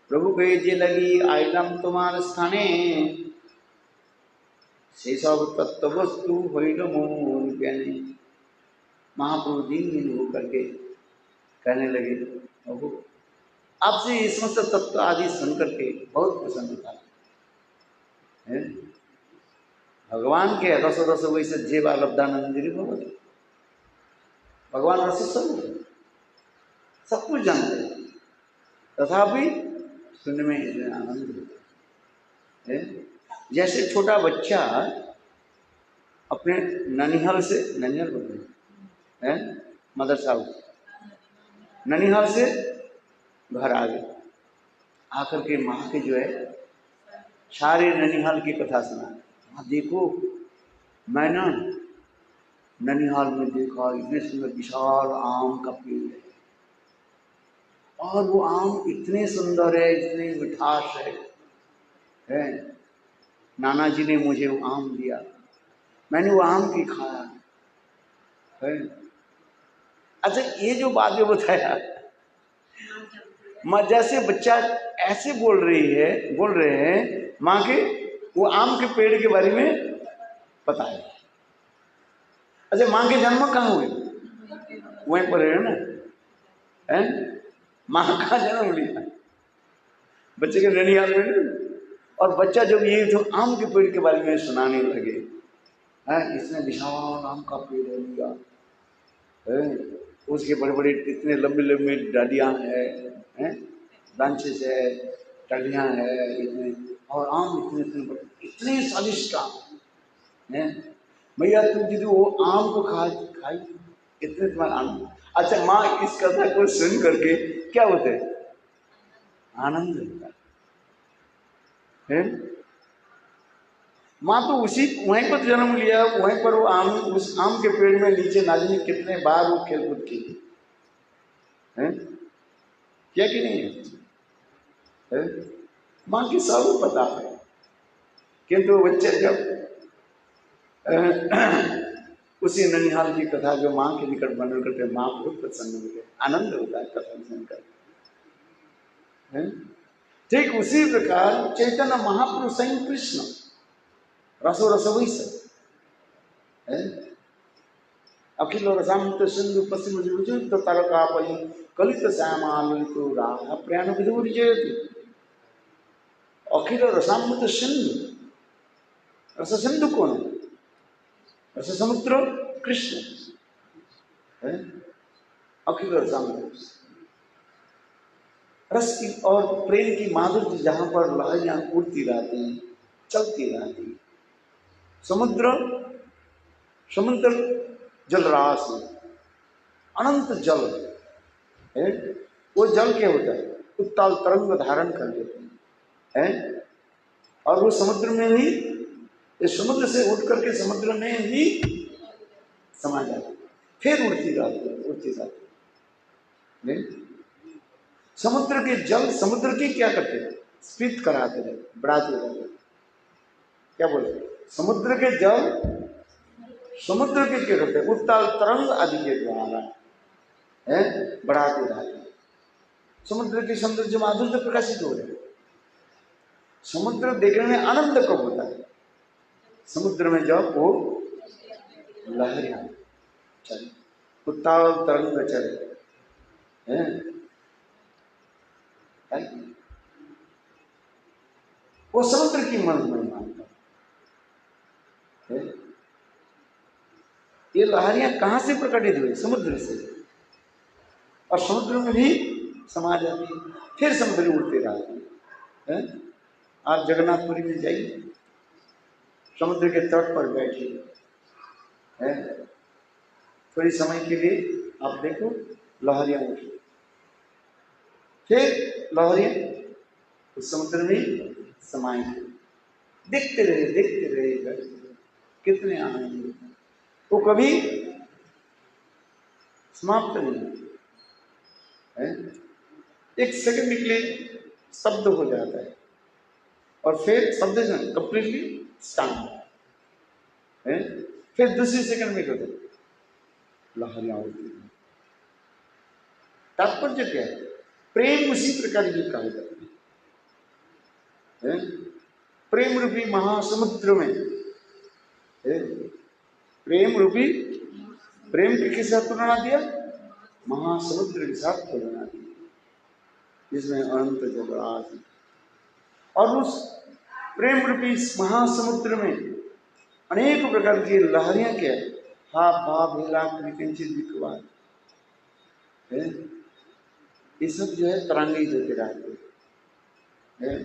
प्रभु कहे जे लगी आइलम तुम्हारे स्थाने, से सब तत्व वस्तु होइल मोन ज्ञानी। महाप्रभु दिन दिन हो करके कहने लगे, प्रभु आपसे ये समस्त तत्व आदि सुन करके बहुत प्रसन्न था। भगवान के रस रस वैसे जेवा लब्धानंदगिरी भगवती, भगवान रस सब कुछ जानते हैं, तथापि सुनने में इतना आनंद होता है। जैसे छोटा बच्चा अपने ननिहाल से, ननिहाल बोलते हैं मदरसा, ननिहाल से घर आ गए, आकर के माँ के जो है सारे ननिहाल की कथा सुना। हाँ देखो मैं ना ननिहाल में देखा, इतने सुंदर विशाल आम का पेड़ है, और वो आम इतने सुंदर है, इतने मिठास है। नाना जी ने मुझे वो आम दिया, मैंने वो आम की खाया है। अच्छा ये जो बात जो बताया, माँ जैसे बच्चा ऐसे बोल रहे हैं माँ के वो आम के पेड़ के बारे में पता है। अच्छा माँ के जन्म कहाँ हुए, वहीं पर है ना, है माँ का जन्म लिया बच्चे के ननिहाल में। और बच्चा जब ये जो आम के पेड़ के बारे में सुनाने लगे, है इसने विशाल आम का पेड़ लिया है, उसके बड़े बड़े इतने लंबे लंबे डालियाँ हैं, ब्रांचेस है, टहनियाँ है इतने, और आम इतने स्वादिष्ट आम है। भैया तुम यदि वो आम को खाई इतने तुम्हारा आनंद। अच्छा माँ इस कथा को सुन करके क्या होते है, आनंद होता है। माँ तो उसी वहीं पर जन्म लिया, वहीं पर वो आम, उस आम के पेड़ में नीचे नाली में कितने बार वो खेल कूद की है, क्या कि नहीं है? माँ की सब पता है। किंतु बच्चे जब उसी ननिहाल की कथा जो माँ के निकट वर्णन करते, माँ बहुत प्रसन्न होते, आनंद होता है कथा सुनकर। ठीक उसी प्रकार चैतन्य महाप्रभु स्वयं कृष्ण रसो रसवैस अखिल रसामृत सिंधु पश्चिम विजुक्त तारकापयी कलित श्यामालितो राधा प्रयाण विधुर्जयति। अखिल रसामृत सिंधु, रस सिंधु कौन है, रस समुद्र कृष्ण है। अखिल रसामृत रस की और प्रेम की माधुर्य जहां पर लहरियां उड़ती रहती हैं, चलती रहती, समुद्र समुद्र जलराशि अनंत जल है, वो जल क्या होता है, उत्ताल तरंग धारण कर लेते हैं, और वो समुद्र में ही, इस समुद्र से उठ करके समुद्र में ही समा जाती, फिर उड़ती रहती है। समुद्र के जल समुद्र की क्या करते हैं, स्फीत कराते रहे, बढ़ाते रहते, क्या बोले, समुद्र के जल समुद्र के क्या करते हैं, उत्ताल तरंग आदि के द्वारा है बढ़ाते रहते हैं। समुद्र के सौंदर्य माधुर्य प्रकाशित हो रहे हैं। समुद्र देखने में आनंद कब होता है, समुद्र में जब वो लहरियां चले, उत्ताल तरंग चले हैं, वो समुद्र की महिमा है। ये लहरियां कहां से प्रकटित हुई, समुद्र से, और समुद्र में भी समा जाती है, फिर समुद्र उड़ते रहते हैं। आप जगन्नाथपुरी में जाइए, समुद्र के तट पर बैठिए, है थोड़ी समय के लिए आप देखो, लहरियां उठी, फिर लहरियां उस समुद्र में समाएंगे, देखते रहे कितने आनंद, वो कभी समाप्त नहीं है। एक सेकंड के लिए शब्द हो जाता है और फिर शब्द कंप्लीटली स्टैंड है, फिर दूसरी सेकंड में कहते लहरियां उठती हैं। तात्पर्य क्या है, प्रेम उसी प्रकार की कहा जाता है। प्रेम रूपी महासमुद्र में है, प्रेम रूपी, प्रेम के साथ तुलना दिया, महासमुद्र के साथ तुलना दी, जिसमें अनंत जलराशि, और उस प्रेम रूपी महासमुद्र में अनेक प्रकार की लहरियां क्या है, हा भाव हेला किंचित विकवाद है, ये सब जो है तरंगित होते रहते हैं।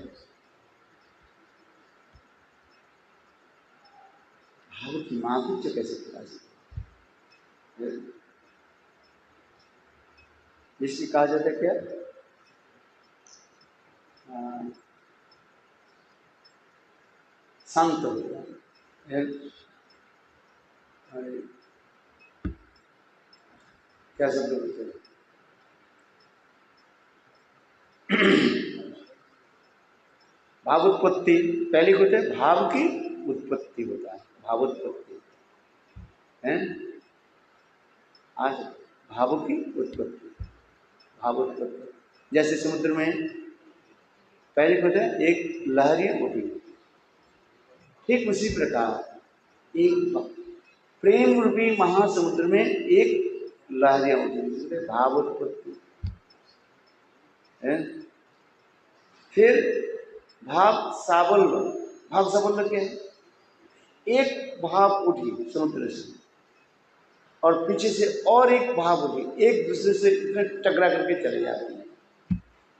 भाव की माधुर्य कैसे प्रकाशित है, जिसकी कहा जाता है क्या, शांत हो है, क्या शब्द बोलते हैं, भाव उत्पत्ति पहले होते हैं, भाव की उत्पत्ति होता है, भावोत्पत्ति है, आज भाव की उत्पत्ति, भावोत्पत्ति, जैसे समुद्र में पहले होता है एक लहरियां उठी, ठीक उसी प्रकार एक प्रेम रूपी महासमुद्र में एक लहरियां उठी, भावोत्पत्ति है। फिर भाव साबल्य, भाव साबल्य क्या है, एक भाव उठी समुद्र से और पीछे से और एक भाव उठी, एक दूसरे से इतने टकरा करके चले जाती है।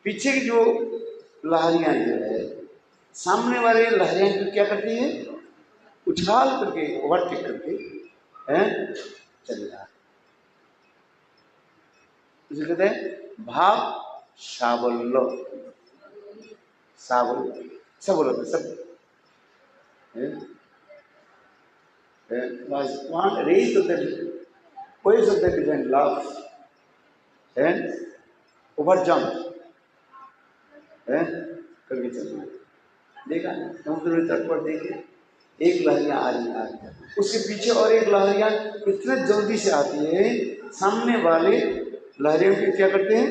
पीछे की जो लहरियां जो है, सामने वाले लहरियां को क्या करती है, उछाल करके ओवरटेक करके हैं चले जाती, इसे कहते हैं भाव साबल्य, साबल्य सब बोलते सब one raised the waves of the divine love and overjumped करके चलना, देखा समुद्र तट पर देखे एक लहरियां आ रही है, उसके पीछे और एक लहरियां इतने जल्दी से आती है, सामने वाले लहरियों के क्या करते हैं,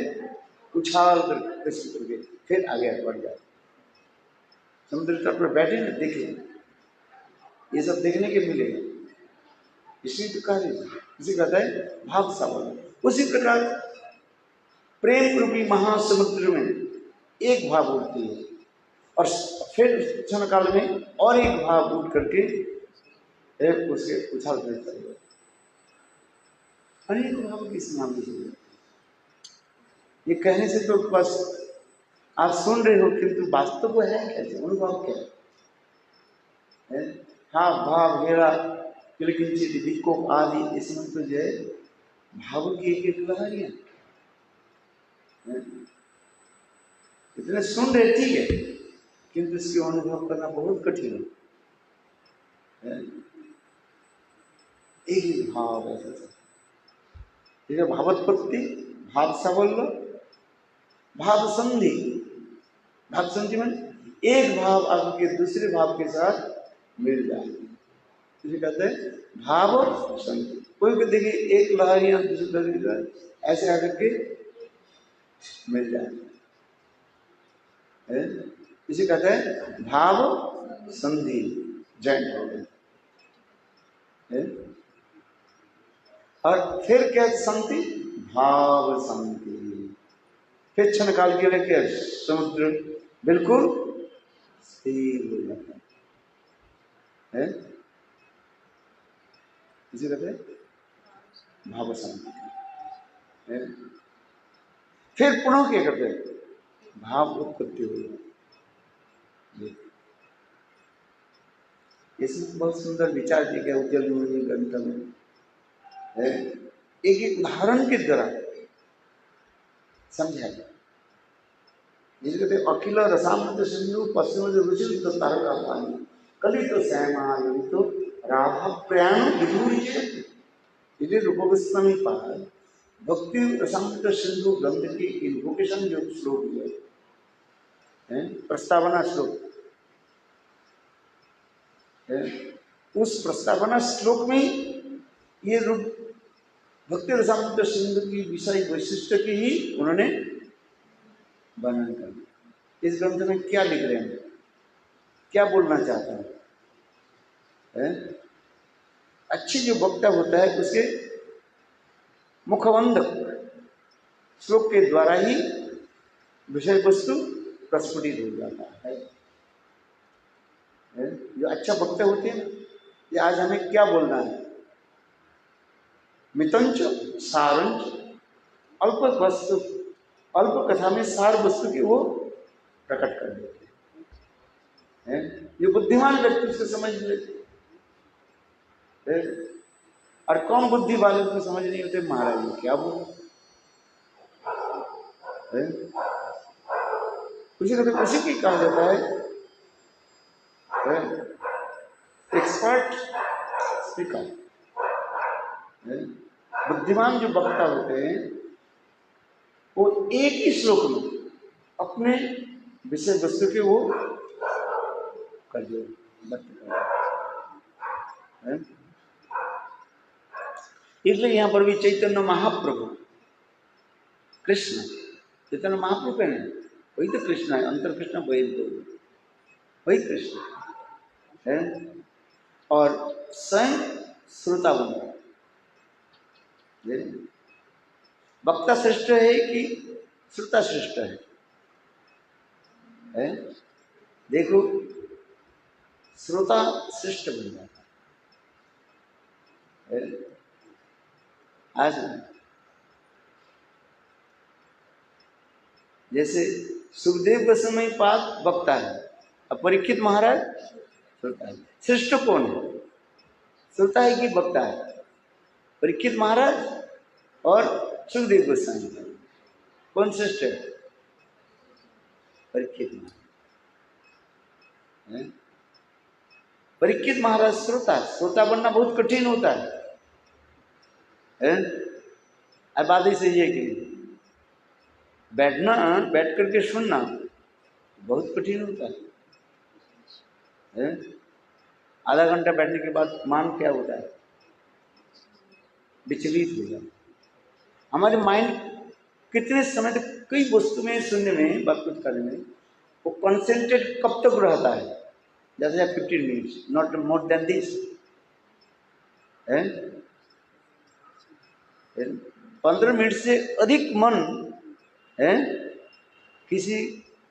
उछाल करके फिर आगे बढ़ जाते। समुद्र तट पर बैठे ना, देखे ये सब देखने के मिलेगा, इसलिए तो कहा इसे कहता है भाव साबल्य। उसी प्रकार प्रेम रूपी महासमुद्र में एक भाव उठती है और फिर क्षण काल में और एक भाव उठ करके एक उसके उछाल कर चले, अनेक भाव की समाधि। ये कहने से तो बस आप सुन रहे हो, किंतु वास्तव वो है कैसे, अनुभव क्या है, हाँ भाव हेरा किलकिंचित विकोप आदि, इसमें तो जो है भाव की एक एक लहरियां, इतने सुन रहे ठीक है, किंतु इसके अनुभव करना बहुत कठिन है। एक ही भाव ऐसा, भावोत्पत्ति, भाव साबल्य, भाव संधि, भाव संधि में एक भाव आपके दूसरे भाव के साथ मिल जाए, इसे कहते हैं भाव संति। कोई भी देखिए एक लहर या दूसरी लहर ऐसे आकर के मिल जाए, इसे कहते हैं भाव संधि, जॉइंट हो गए। और फिर क्या संति, भाव संति। फिर क्षण काल के लिए क्या समुद्र बिल्कुल स्थिर हो जाता है, इसे कहते हैं भाव संति। फिर पुनः क्या करते हैं, भाव उत्पत्ति हो जाती। इसमें बहुत सुंदर विचार दिया गया उज्जवल मुनि ग्रंथ में, एक एक उदाहरण के द्वारा समझाया गया। जिसे कहते अखिल रसामृत सिंधु पश्चिम रुचि तो तारका पानी कलित तो श्याम तो राधा प्रयाण विदूर यदि रूप गोस्वामी पाद भक्ति रसामृत सिंधु ग्रंथ की इन्वोकेशन जो श्लोक है, प्रस्तावना श्लोक, उस प्रस्तावना श्लोक में ये रूप भक्ति रसामृत सिंधु की विषय वैशिष्ट की ही उन्होंने वर्णन कर दिया। इस ग्रंथ में क्या लिख रहे हैं, क्या बोलना चाहता है? अच्छी जो वक्ता होता है उसके मुखबंधक श्लोक के द्वारा ही विषय वस्तु प्रस्फुटित हो जाता है। जो अच्छा वक्ता होते हैं ये आज हमें क्या बोलना है, मितंच सारंच अल्प वस्तु, अल्प कथा में सार वस्तु की वो प्रकट कर देते हैं। ये बुद्धिमान व्यक्ति उसको समझ लेते, और कौन बुद्धि वाले को समझ नहीं होते, महाराज ने क्या बोला। उसी की कहा जाता है एक्सपर्ट स्पीकर। बुद्धिमान जो वक्ता होते हैं वो एक ही श्लोक में अपने विषय वस्तु के वो कर दो। इसलिए यहां पर भी चैतन्य महाप्रभु कृष्ण, चैतन्य महाप्रभु है, वही तो कृष्ण है, अंतर कृष्ण वही कृष्ण है। और स्वयं श्रोता बन, वक्ता श्रेष्ठ है कि श्रोता श्रेष्ठ है? देखो श्रोता श्रेष्ठ बन जाता है। आज जैसे सुखदेव गोस्वामी पाद वक्ता है और परीक्षित महाराज श्रोता है। श्रेष्ठ कौन है, श्रोता है कि वक्ता है? परीक्षित महाराज और सुखदेव गोस्वामी, कौन श्रेष्ठ है? परीक्षित महाराज। परीक्षित महाराज श्रोता, श्रोता बनना बहुत कठिन होता है। अब बात ऐसे ही है कि बैठना, बैठ करके सुनना बहुत कठिन होता है। आधा घंटा बैठने के बाद मान क्या होता है, विचलित हो जाता है। हमारे माइंड कितने समय तक कई वस्तु में सुनने में, बात कुछ करने में वो कंसेंट्रेट कब तक रहता है? जैसे 15 minutes, not more than this. 15 minute से अधिक मन है किसी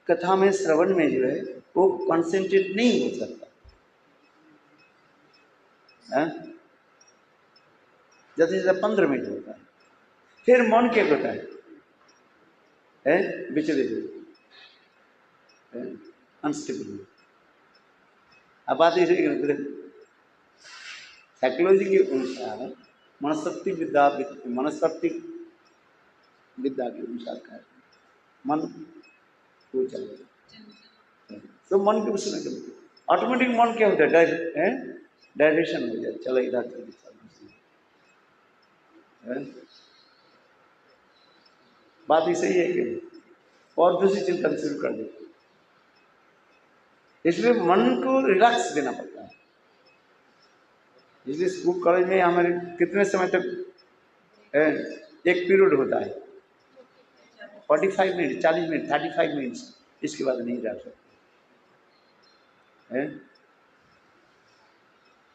कथा में, श्रवण में जो है वो कंसेंट्रेट नहीं हो सकता है। जैसे 15 मिनट होता है, फिर मन क्या करता है, विचलित अनस्टेबल। अब बात साइकोलॉजी के अनुसार मनस्तात्विक विद्या के अनुसार का मन को चले, तो मन के उसमें ऑटोमेटिक मन क्या होता है, डायरेक्शन हो जाए, चलो इधर चलो। बात ही सही है कि और दूसरी चिंतन शुरू कर देते, इसलिए मन को रिलैक्स देना पड़ता है। इसलिए स्कूल कॉलेज में हमारे कितने समय तक एक पीरियड होता है? 45 मिनट, 40 मिनट, 35 मिनट्स, इसके बाद नहीं जा सकते हैं।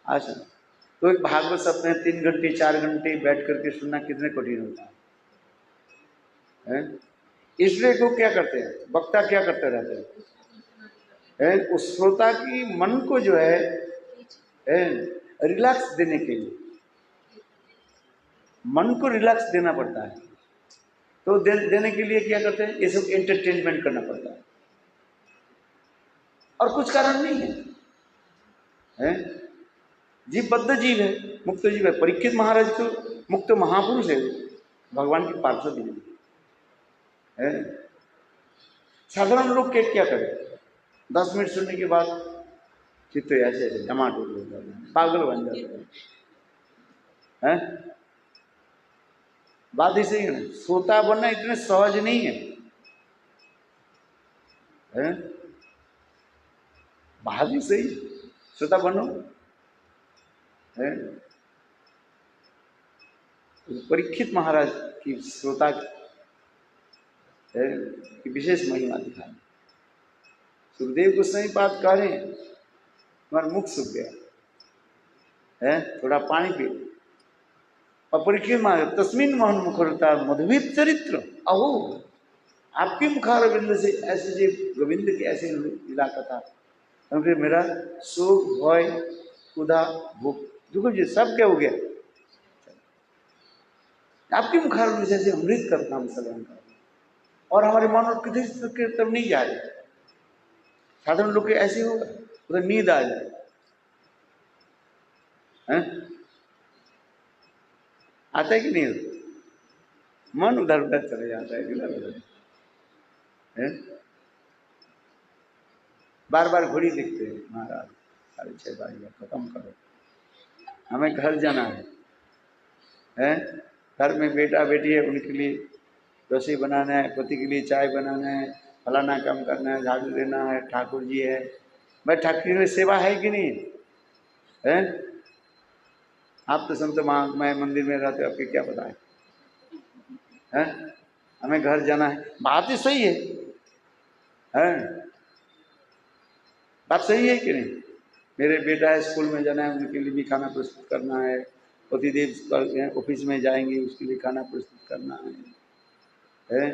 अच्छा, तो एक भागवत सप्ताह 3 घंटे 4 घंटे बैठ करके सुनना कितने कठिन होता है? इसलिए तो क्या करते हैं, वक्ता क्या करते रहते हैं? उस श्रोता की मन को जो है रिलैक्स देने के लिए, मन को रिलैक्स देना पड़ता है। तो देने के लिए क्या करते हैं? ये सब एंटरटेनमेंट करना पड़ता है, और कुछ कारण नहीं है। जीव बद्ध जीव है, मुक्त जीव है। परीक्षित महाराज तो मुक्त महापुरुष है, भगवान की पार्षद है। साधारण लोग क्या करें? 10 मिनट सुनने के बाद चित्त ऐसे ऐसे टमाटो हो जाते हैं, पागल बन जाते हैं। बात ही सही है ना, श्रोता बनना इतने सहज नहीं है, बात ही सही, श्रोता बनो है। परीक्षित महाराज की श्रोता की विशेष महिमा दिखाई। सुखदेव गोस्वामी बात कह रहे हैं, तुम्हारा मुख सूख गया है, थोड़ा पानी पी। और परीक्षित महाराज तस्मिन मोहन मुखरता मधुवित चरित्र, अहो आपके मुखारविंद से ऐसे जो गोविंद के ऐसे इलाका था, क्योंकि मेरा सुख भय खुदा भूख दुख जी सब क्या हो गया, आपके मुखारविंद से ऐसे अमृत का नाम सलन कर, और हमारे मानव किसी के तरफ नहीं जा रहे। साधारण लोग के ऐसे होगा, उधर नींद आ जाए, आता है कि नहीं? मन उधर उधर चले जाता है, इधर उधर बार बार घड़ी देखते हैं। महाराज 6:30 बजे खत्म करो, हमें घर जाना है। घर में बेटा बेटी है, उनके लिए रसोई बनाना है, पति के लिए चाय बनाना है, फलाना काम करना है, झाड़ू देना है, ठाकुर जी है। भाई ठाकुर में सेवा है कि नहीं है? आप तो संत मैं मंदिर में रहते, आपके क्या पता है? हमें घर जाना है, बात ही सही है, बात सही है कि नहीं? मेरे बेटा है, स्कूल में जाना है, उनके लिए भी खाना प्रस्तुत करना है। पतिदेव ऑफिस में जाएंगे, उसके लिए खाना प्रस्तुत करना है।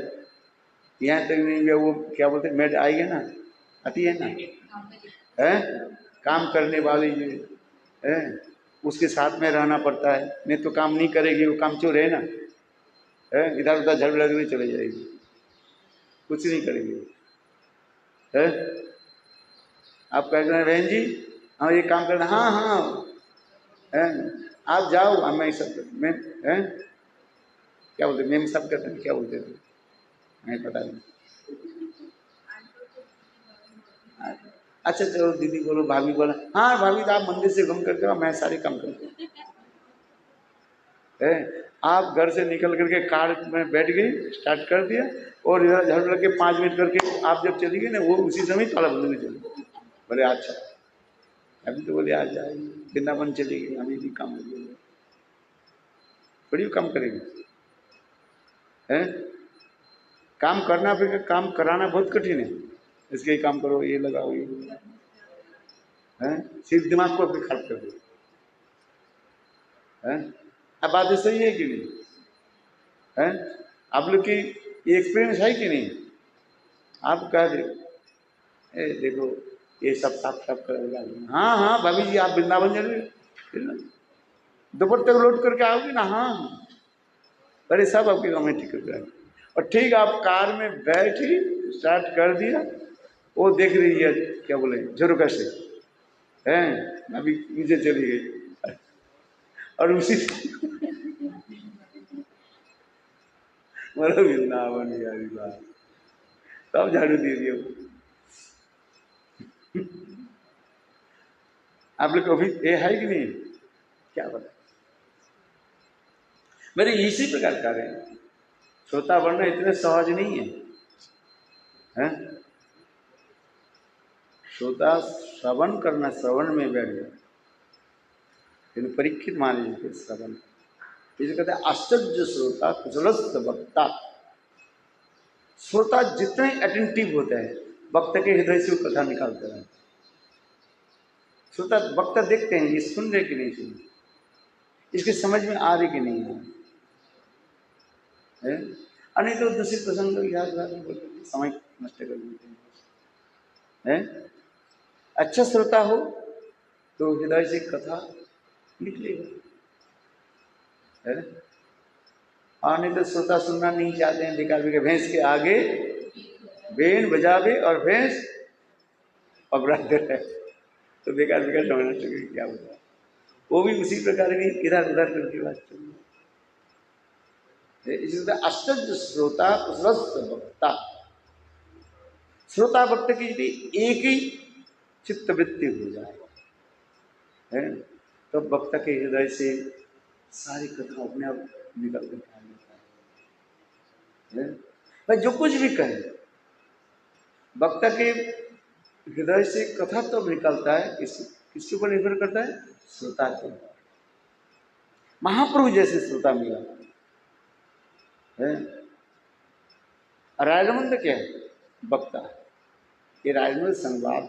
यहाँ तक नहीं, वो क्या बोलते, मेड आएगी ना, आती है ना, काम करने वाली जो है, उसके साथ में रहना पड़ता है। नहीं तो काम नहीं करेगी, वो काम चोर है ना, इधर उधर झगड़ लगने चले जाएगी, कुछ नहीं करेगी। आप कह रहे हैं बहन जी हाँ ये काम करना, हाँ हाँ आप जाओ, मैं सब मैं क्या बोलते, मैं सब करते हैं, क्या बोलते थे, नहीं पता नहीं। अच्छा चलो दीदी बोलो, भाभी बोला, हाँ भाभी तो आप मंदिर से घूम करके आओ, मैं सारे काम करते हैं। आप घर से निकल करके कार में बैठ गई, स्टार्ट कर दिया, और इधर झड़ लग के 5 मिनट करके आप जब चली गई ना, वो उसी समय ताला बंद में चली। बोले अच्छा, अभी तो बोले आ जाएगी, वृंदावन चलेगी, अभी भी काम हो, बड़ी काम करेगी। काम करना फिर काम कराना बहुत कठिन है, इसके ही काम करो, ये लगाओ, ये सिर्फ दिमाग को अपने खराब कर दो। अब बात सही है कि नहीं? आप लोग की ये एक्सपीरियंस है कि नहीं? आप कह दे देखो ये सब साफ साफ करेगा, हाँ हाँ भाभी जी आप वृंदावन चले, दोपहर तक लोड करके आओगी ना, हाँ अरे सब आपके गाँव में ठीक हो जाएगा। और ठीक आप कार में बैठी, स्टार्ट कर दिया, वो देख रही है क्या बोले झरोका से, अभी नीचे चली गई, और उसी मतलब वृंदावन यारी बात, तब झाड़ू दे दिया। आप लोग को अभी ये है कि नहीं, क्या पता। मेरे इसी प्रकार कार्य है, श्रोता बनना इतने सहज नहीं है, श्रोता श्रवण करना, श्रवण में बैठ जाए, लेकिन परीक्षित महाराज के श्रवण, इसे कहते हैं आश्चर्य श्रोता कुशलस्थ वक्ता। श्रोता जितने अटेंटिव होते हैं वक्त के हृदय से वो कथा निकालते हैं। श्रोता वक्ता देखते हैं ये सुन रहे कि नहीं सुन रहे, इसके समझ में आ रही कि नहीं आ रही है। नहीं तो दूसरे प्रसंग याद बोलते समय नष्ट कर देते हैं। अच्छा श्रोता हो तो हृदय से कथा निकलेगा, है ना। और नहीं तो श्रोता सुनना नहीं चाहते हैं, बेकार बेकार भैंस के आगे बेन बजावे और भैंस अपराध है, तो बेकार बेकार समझना चाहिए क्या होता है। वो भी उसी प्रकार की इधर उधर करके बात चल रही है। आश्चर्य श्रोता कुशलस्थ वक्ता। श्रोता वक्त की यदि एक ही चित्तवृत्ति हो जाए है तो वक्ता के हृदय से सारी कथा अपने आप निकल कर आ जाता है। भाई जो कुछ भी कहे वक्ता के हृदय से कथा तो निकलता है, किसके ऊपर निर्भर करता है? श्रोता के। महाप्रभु जैसे श्रोता मिला है। राजमंद क्या है? वक्ता। ये राजमंद संवाद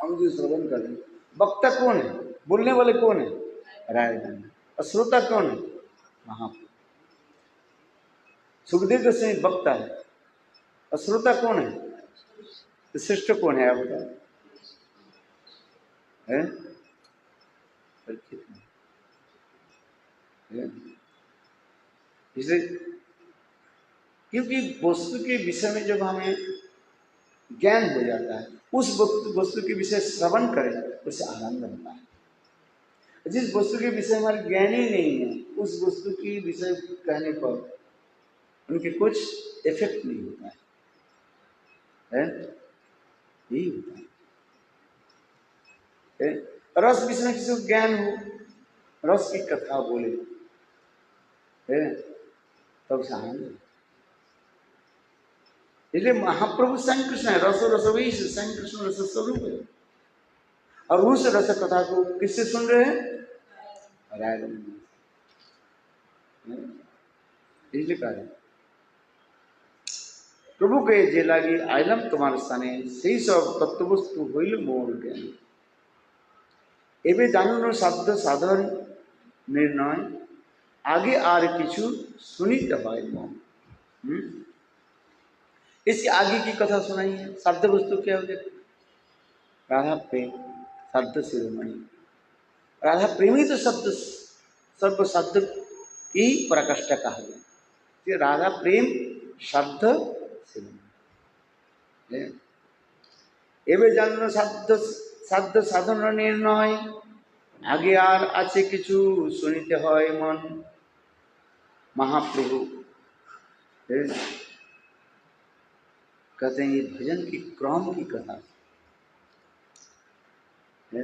हम जो श्रवण कर रहे हैं, वक्ता कौन है? बोलने वाले कौन है? राजमंद। और श्रोता कौन है? महाप्रभु। सुखदेव गोस्वामी वक्ता है और श्रोता कौन है? तो श्रेष्ठ कौन है आप बताओ? है इसलिए क्योंकि वस्तु के विषय में जब हमें ज्ञान हो जाता है, उस वस्तु के विषय श्रवण करें उससे आनंद होता है। जिस वस्तु के विषय हमारे ज्ञान ही नहीं है, उस वस्तु की विषय कहने पर उनके कुछ इफेक्ट नहीं होता है, यही होता है। रस विषय में किसी को ज्ञान हो, रस की कथा बोले तब से आनंद। इसलिए महाप्रभु स्वयं कृष्ण है, रसो रसवैष, स्वयं कृष्ण रस स्वरूप है। और उस रस कथा को किससे सुन रहे हैं? रायरमन। इसलिए कहा है प्रभु के जे लागी आइलम तुम्हारे स्थाने সেই সব তত্ত্ববস্তু হইল মোর জ্ঞান। এবে জানুন শব্দ সাধন निर्णय आगे आर किछु सुनित হয় মন। इसके आगे की कथा सुनाई है। शब्द वस्तु क्या हो गया? राधा प्रेम शब्द शिरोमणि। राधा प्रेमी तो शब्द सर्व शब्द की प्रकष्ट कहा गया। राधा प्रेम शब्द शिरोमणि। एवं जानो शब्द शब्द साधन निर्णय आगे आर आछे किछु सुनिते হয় मन। महाप्रभु कहते हैं ये भजन की क्रम की कथा है।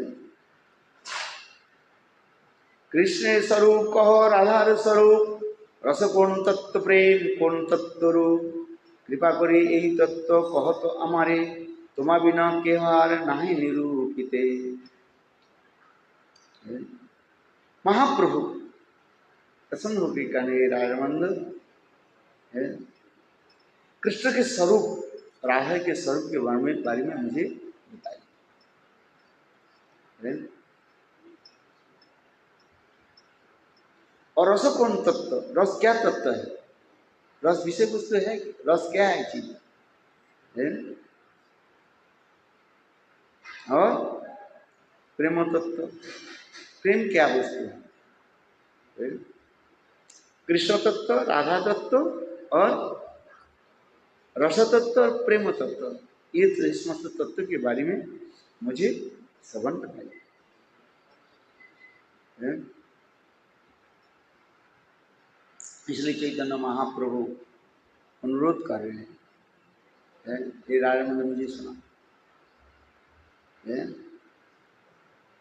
कृष्ण स्वरूप कहो राधार स्वरूप रस कोण तत्व प्रेम कोण तत्व रूप कृपा करी यही तत्व कह तो हमारे तुमा बिना के हार नहीं निरूपिते। महाप्रभु प्रसन्न होकर कहने राजमंद है कृष्ण के स्वरूप राधा के स्वरूप के बारे में मुझे बताइए। और रस कौन तत्व? रस क्या तत्व है? रस विषय वस्तु है? रस क्या है चीज है? और प्रेम तत्व, प्रेम क्या वस्तु है? कृष्ण तत्व, राधा तत्व और रस तत्व और प्रेम तत्व, ये समस्त तत्व के बारे में मुझे श्रवण कराइए। इसलिए चैतन्य महाप्रभु अनुरोध कर रहे हैं, ये राजमंद मुझे सुना।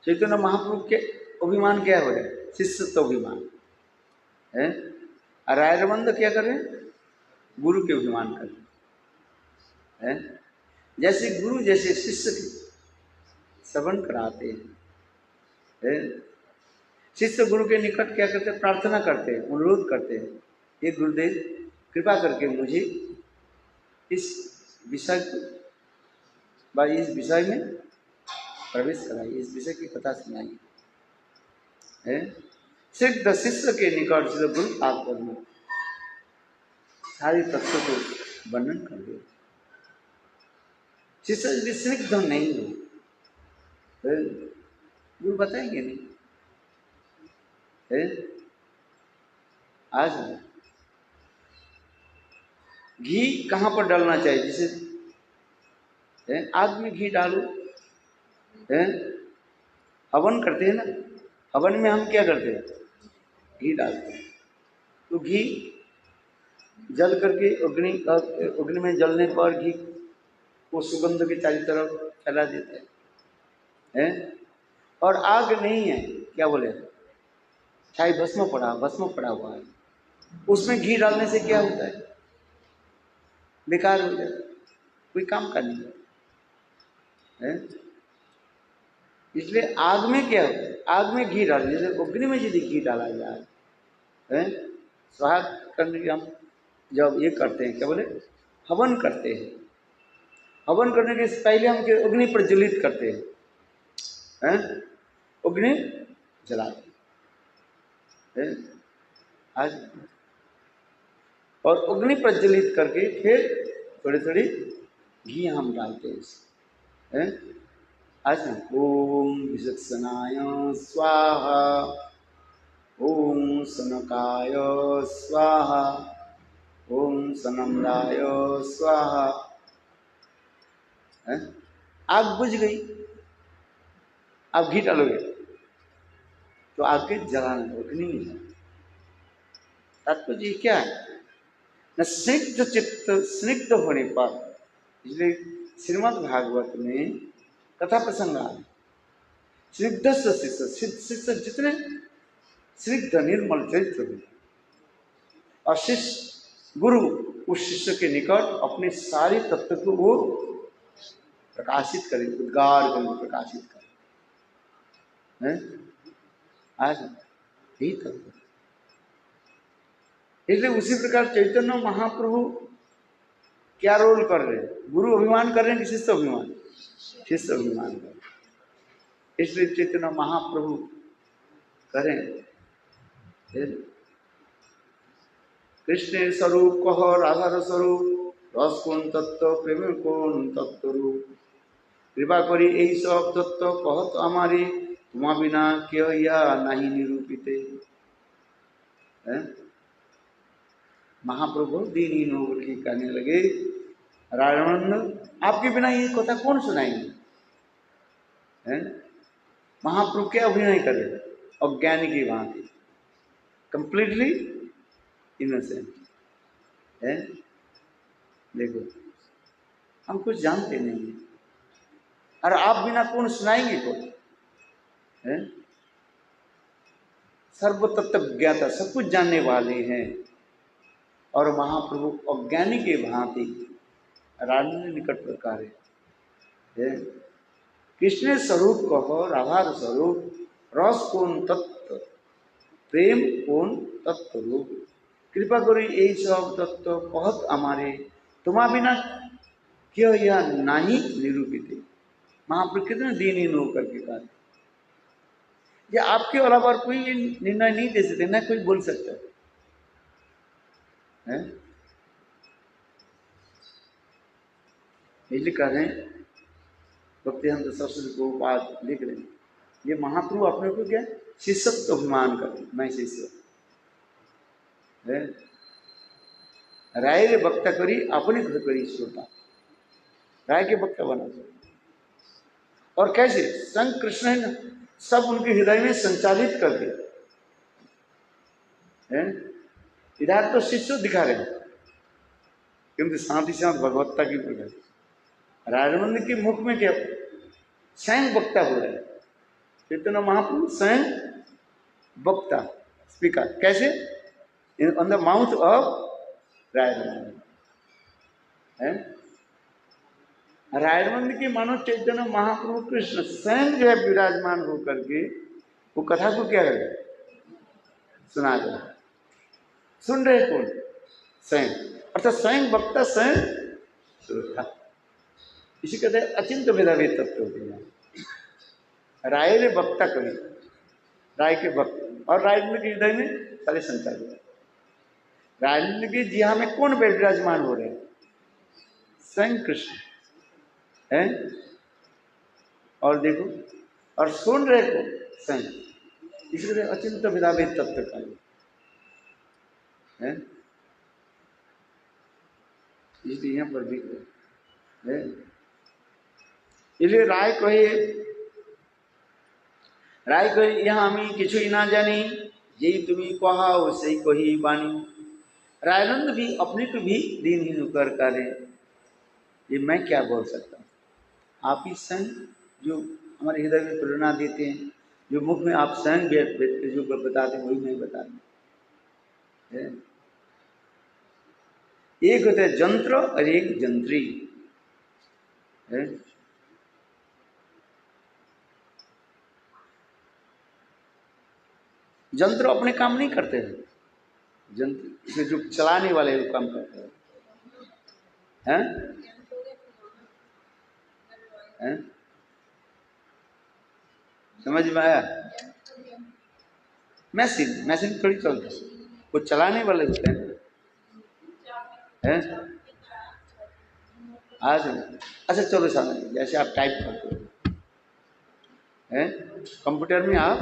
चैतन्य महाप्रभु के अभिमान क्या हो रहे? शिष्यत्व अभिमान है। राजमंद क्या कर रहे हैं? गुरु के अभिमान कर रहे हैं। जैसे गुरु जैसे शिष्य श्रवण कराते हैं, शिष्य गुरु के निकट क्या करते हैं? प्रार्थना करते हैं, अनुरोध करते हैं, ये गुरुदेव कृपा करके मुझे इस विषय को इस विषय में प्रवेश कराइए, इस विषय की कथा सुनाइए। है सिद्ध शिष्य के निकट से गुरु पाक में सारी तत्व को वर्णन कर दिया। शिष्य यदि स्निग्ध नहीं हो तो गुरु बताएंगे नहीं। है आज घी कहाँ पर डालना चाहिए? जैसे आग में घी डालो, हवन करते हैं ना, हवन में हम क्या करते हैं? घी डालते हैं। तो घी जल करके अग्नि में जलने पर घी वो सुगंध के चारों तरफ फैला देते हैं। और आग नहीं है, क्या बोले, छाई भस्म पड़ा हुआ है, उसमें घी डालने से क्या होता है? बेकार हो जाता है, कोई काम का नहीं है। इसलिए आग में क्या होता है? आग में घी डाल, जैसे अग्नि में यदि घी डाला जाए, स्वाहा करने के हम जब ये करते हैं, क्या बोले, हवन करते हैं, हवन करने के पहले हम अग्नि प्रज्वलित करते हैं, अग्नि जलाते हैं आज, और अग्नि प्रज्वलित करके फिर थोड़ी थोड़ी घी हम डालते हैं। आज ओम विशक्षणाय स्वाहा, ओम सनकाय स्वाहा, ओम सनम्राय स्वाहा। आग बुझ गई, आप घी डालोगे तो आग के जलाना, अग्नि नहीं है। तात्पर्य क्या है? न स्निग्ध चित्त, स्निग्ध होने पर, इसलिए श्रीमद् भागवत में कथा प्रसंग आ, स्निग्ध शिष्य जितने स्निग्ध निर्मल चरित्र हुए, और शिष्य गुरु उस शिष्य के निकट अपने सारे तत्व को वो प्रकाशित करें, उद्गार करें, प्रकाशित करें। आज यही तत्व, इसलिए उसी प्रकार चैतन्य महाप्रभु क्या रोल कर रहे हैं? गुरु अभिमान कर रहे हैं कि शिष्य अभिमान? शिष्य अभिमान कर रहे हैं। इसलिए चैतन्य महाप्रभु करें कृष्ण स्वरूप कह राधार स्वरूप, रस कौन तत्व, प्रेम कौन तत्व रूप, कृपा करी यही सब तत्व कहत हमारी, तुमा बिना क्यों या नहीं निरूपित। महाप्रभु दीनहीन होकर के कहने लगे, रामानंद आपके बिना ये कथा कौन सुनाएंगे? महाप्रभु क्या अभिनय करे? अज्ञानी की भांति, कंप्लीटली इनोसेंट है। देखो हम कुछ जानते नहीं है, और आप बिना कौन सुनाएंगे? कौन है? सर्व तत्व ज्ञाता, सब कुछ जानने वाले हैं, और महाप्रभु अज्ञानी के भांति रानी निकट प्रकार है। कृष्ण स्वरूप कहो राधार स्वरूप, रस कौन तत्व, प्रेम कौन तत्व रूप, कृपा करो यही सब तत्व कहत हमारे, तुम्हारा बिना क्यों यह नहीं निरूपित। महाप्रभु कितने दीनहीन होकर के कहा, ये आपके अलावा कोई निर्णय नहीं दे सकते, ना कोई बोल सकता है। इसलिए कह रहे हैं भक्तिहंत सरस्वती को बात लिख रहे हैं, ये महाप्रभु अपने को क्या शिष्यत्व अभिमान करते, मैं शिष्य है। राय रे वक्ता करी अपने घर करी श्रोता, राय के वक्ता बना चाहिए। और कैसे? संग कृष्ण ने सब उनके हृदय में संचालित कर दिया। इधर तो शिष्य दिखा रहे हैं, किंतु साथ ही साथ भगवत्ता की प्रगति। राजमंदिर के मुख में क्या स्वयं वक्ता हो रहा है? चैतन्य महाप्रभु स्वयं वक्ता, स्पीकर, कैसे? On the mouth of Rajmandir. Rajmandir के मानो चैतन्य महाप्रभु कृष्ण स्वयं जो है विराजमान होकर के वो कथा को क्या करे? सुना रहे, सुन रहे कौन? स्वयं, अर्थात स्वयं वक्ता स्वयं श्रोता। इसी कहते हैं अचिंत भेदाभेद तत्व होते हैं। राय ने वक्ता कवि, राय के वक्त, और राजेंद्र के हृदय में सारे संचार। राजेंद्र के जिहा में कौन विराजमान हो रहे हैं? स्वयं कृष्ण है। और देखो, और सुन रहे को स्वयं, इसलिए अचिंत भेदाभेद तत्व का है। इसलिए यहाँ पर भी है। इसलिए राय कहे यहाँ हमें किछु ही ना जानी, यही तुम्हें कहा उसे कही बानी। रायनंद भी अपने को भी दीनहीन कर करे, ये मैं क्या बोल सकता हूँ? आप ही स्वयं जो हमारे हृदय में प्रेरणा देते हैं, जो मुख में आप स्वयं जो बताते हैं वही मैं बता दूँ। एक होता है जंत्र और एक जंत्री है। जंत्र अपने काम नहीं करते हैं, जंत्र से जो चलाने वाले वो काम करते हैं। समझ में आया? मशीन थोड़ी चलती है, वो चलाने वाले होते हैं। आज अच्छा चलो समझ, जैसे आप टाइप करते हो हैं, कंप्यूटर में आप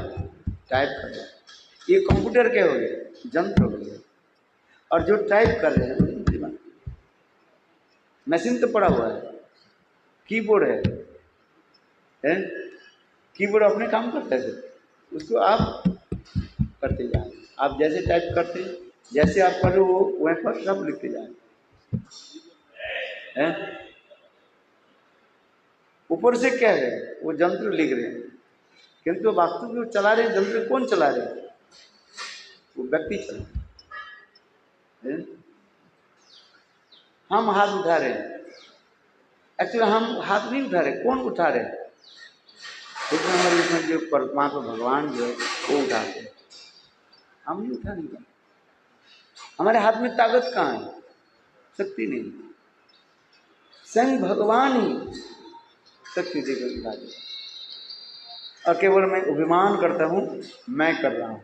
टाइप कर रहे हैं, ये कंप्यूटर क्या हो गया? जंत्र हो गया। और जो टाइप कर रहे हैं मशीन तो पड़ा हुआ है, कीबोर्ड है? कीबोर्ड अपने काम करता है, उसको आप करते जाए। आप जैसे टाइप करते, जैसे आप कर रहे हो वहीं पर सब लिखते जाए। ऊपर से क्या है? वो जंत्र लिख रहे हैं, किंतु वास्तव में चला रहे जंत्र कौन चला रहे हैं? वो व्यक्ति चला रहे हैं। हम हाथ उठा रहे हैं, एक्चुअली हम हाथ नहीं उठा रहे, कौन उठा रहे हैं? लेकिन हमारे इसमें जो परमात्मा भगवान जो है वो उठाते हैं, हम नहीं उठा नहीं पाते। हमारे हाथ में ताकत कहाँ है? शक्ति नहीं, स्वयं भगवान ही शक्ति देकर उठा दे। और केवल मैं अभिमान करता हूँ मैं कर रहा हूँ,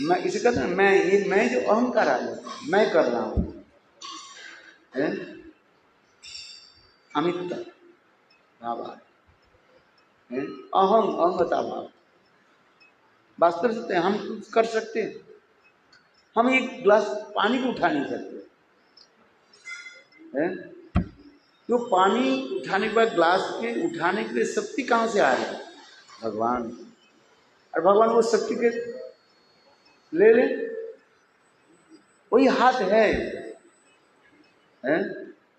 मैं इसे कहते हैं मैं जो अहंकार आ गया, मैं कर रहा हूँ, अमित्ता भाव, अहंगता भाव। वास्तव से हम कुछ कर सकते हैं? हम एक गिलास पानी को उठा नहीं सकते हैं? तो पानी उठाने के बाद ग्लास के उठाने के लिए शक्ति कहाँ से आ रही है? भगवान। और भगवान वो शक्ति के ले वही हाथ है,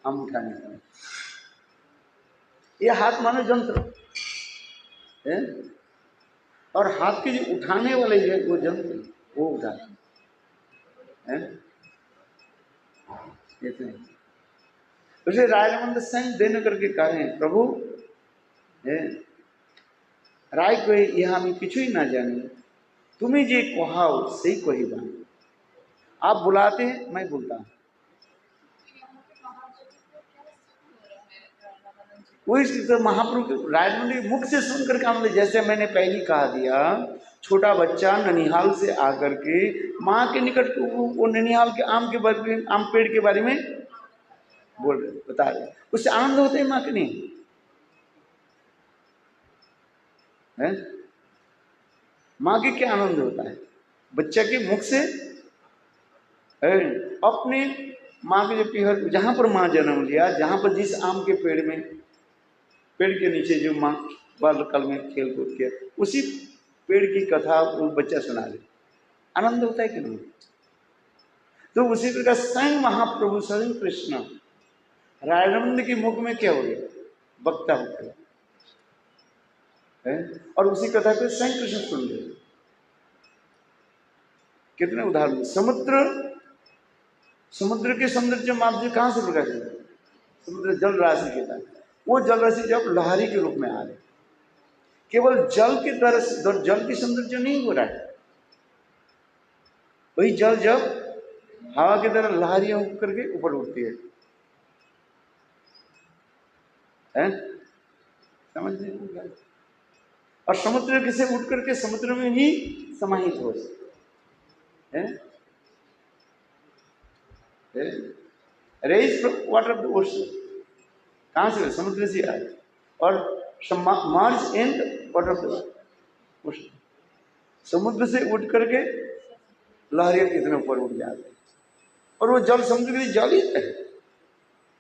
हम उठाने का। ये हाथ मानो जंत्र है, और हाथ के जो उठाने वाले है वो जंत्र, वो उठाते हैं। इसलिए रायरमंद स्वयं देने करके कहे प्रभु राय को यहाँ में किछु ही ना जाने, तुम्हें जे कहाओ सही कही बानी। आप बुलाते हैं, मैं बोलता हूँ। वो इस महाप्रभु रायरमंद मुख से सुनकर काम ले। जैसे मैंने पहले कहा दिया, छोटा बच्चा ननिहाल से आकर के माँ के निकट वो ननिहाल के आम पेड़ के बारे में बोल रहे, बता रहे, उससे आनंद होते हैं माँ के नहीं है? माँ के क्या आनंद होता है? बच्चा के मुख से अपने माँ के जो पीहर, जहाँ पर माँ जन्म लिया, जहाँ पर जिस आम के पेड़ के नीचे जो माँ बालकाल में खेल कूद किया, उसी पेड़ की कथा वो बच्चा सुना दे, आनंद होता है कि नहीं? तो उसी प्रकार स्वयं महाप्रभु स्वयं कृष्ण रायरमंद के मुख में क्या हो गया? वक्ता हो गया, और उसी कथा को स्वयं कृष्ण सुन रहे। कितने उदाहरण, समुद्र के सौंदर्य माधुर्य कहाँ से प्रकाश होता है? समुद्र जल राशि के था, वो जल राशि जब लहरी के रूप में आ रहे, केवल जल के द्वारा, जल की सौंदर्य नहीं हो रहा है। वही जल जब हवा की तरह लहरियां उठ करके ऊपर उठती है, हैं? समझ नहीं। और समुद्र किसे उठ करके समुद्र में ही समाहित हो है। Raise water of the ocean, कहां से? समुद्र से आए और march in water of the ocean, समुद्र से उठ करके लहरियां कितने ऊपर उठ जाते हैं। और वो जल समुद्र के जल ही है,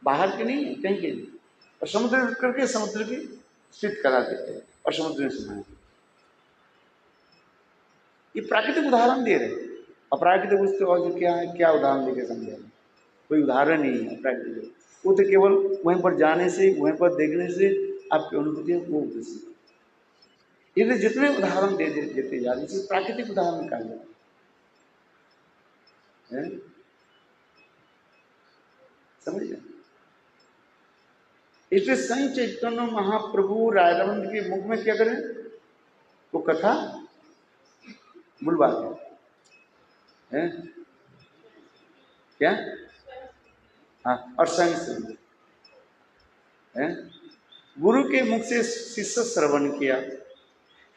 बाहर के नहीं है, कहीं के नहीं। और समुद्र उठ करके समुद्र की स्थित करा देते हैं और समुद्र में समाये। ये प्राकृतिक उदाहरण दे रहे हैं। अप्राकृतिक वस्तु और जो क्या है, क्या उदाहरण देके समझे? कोई उदाहरण नहीं है प्राकृतिक, वो तो केवल वहीं पर जाने से, वहीं पर देखने से आपकी अनुभूतियां वो होती। ये तो जितने उदाहरण देते जा रहे हैं, प्राकृतिक उदाहरण कहा जाता है। समझिए, इसलिए संत चैतन्य महाप्रभु राधारमण के मुख में क्या करें? वो कथा बुलवाते हैं, क्या? हाँ, और संग है। गुरु के मुख से शिष्य श्रवण किया,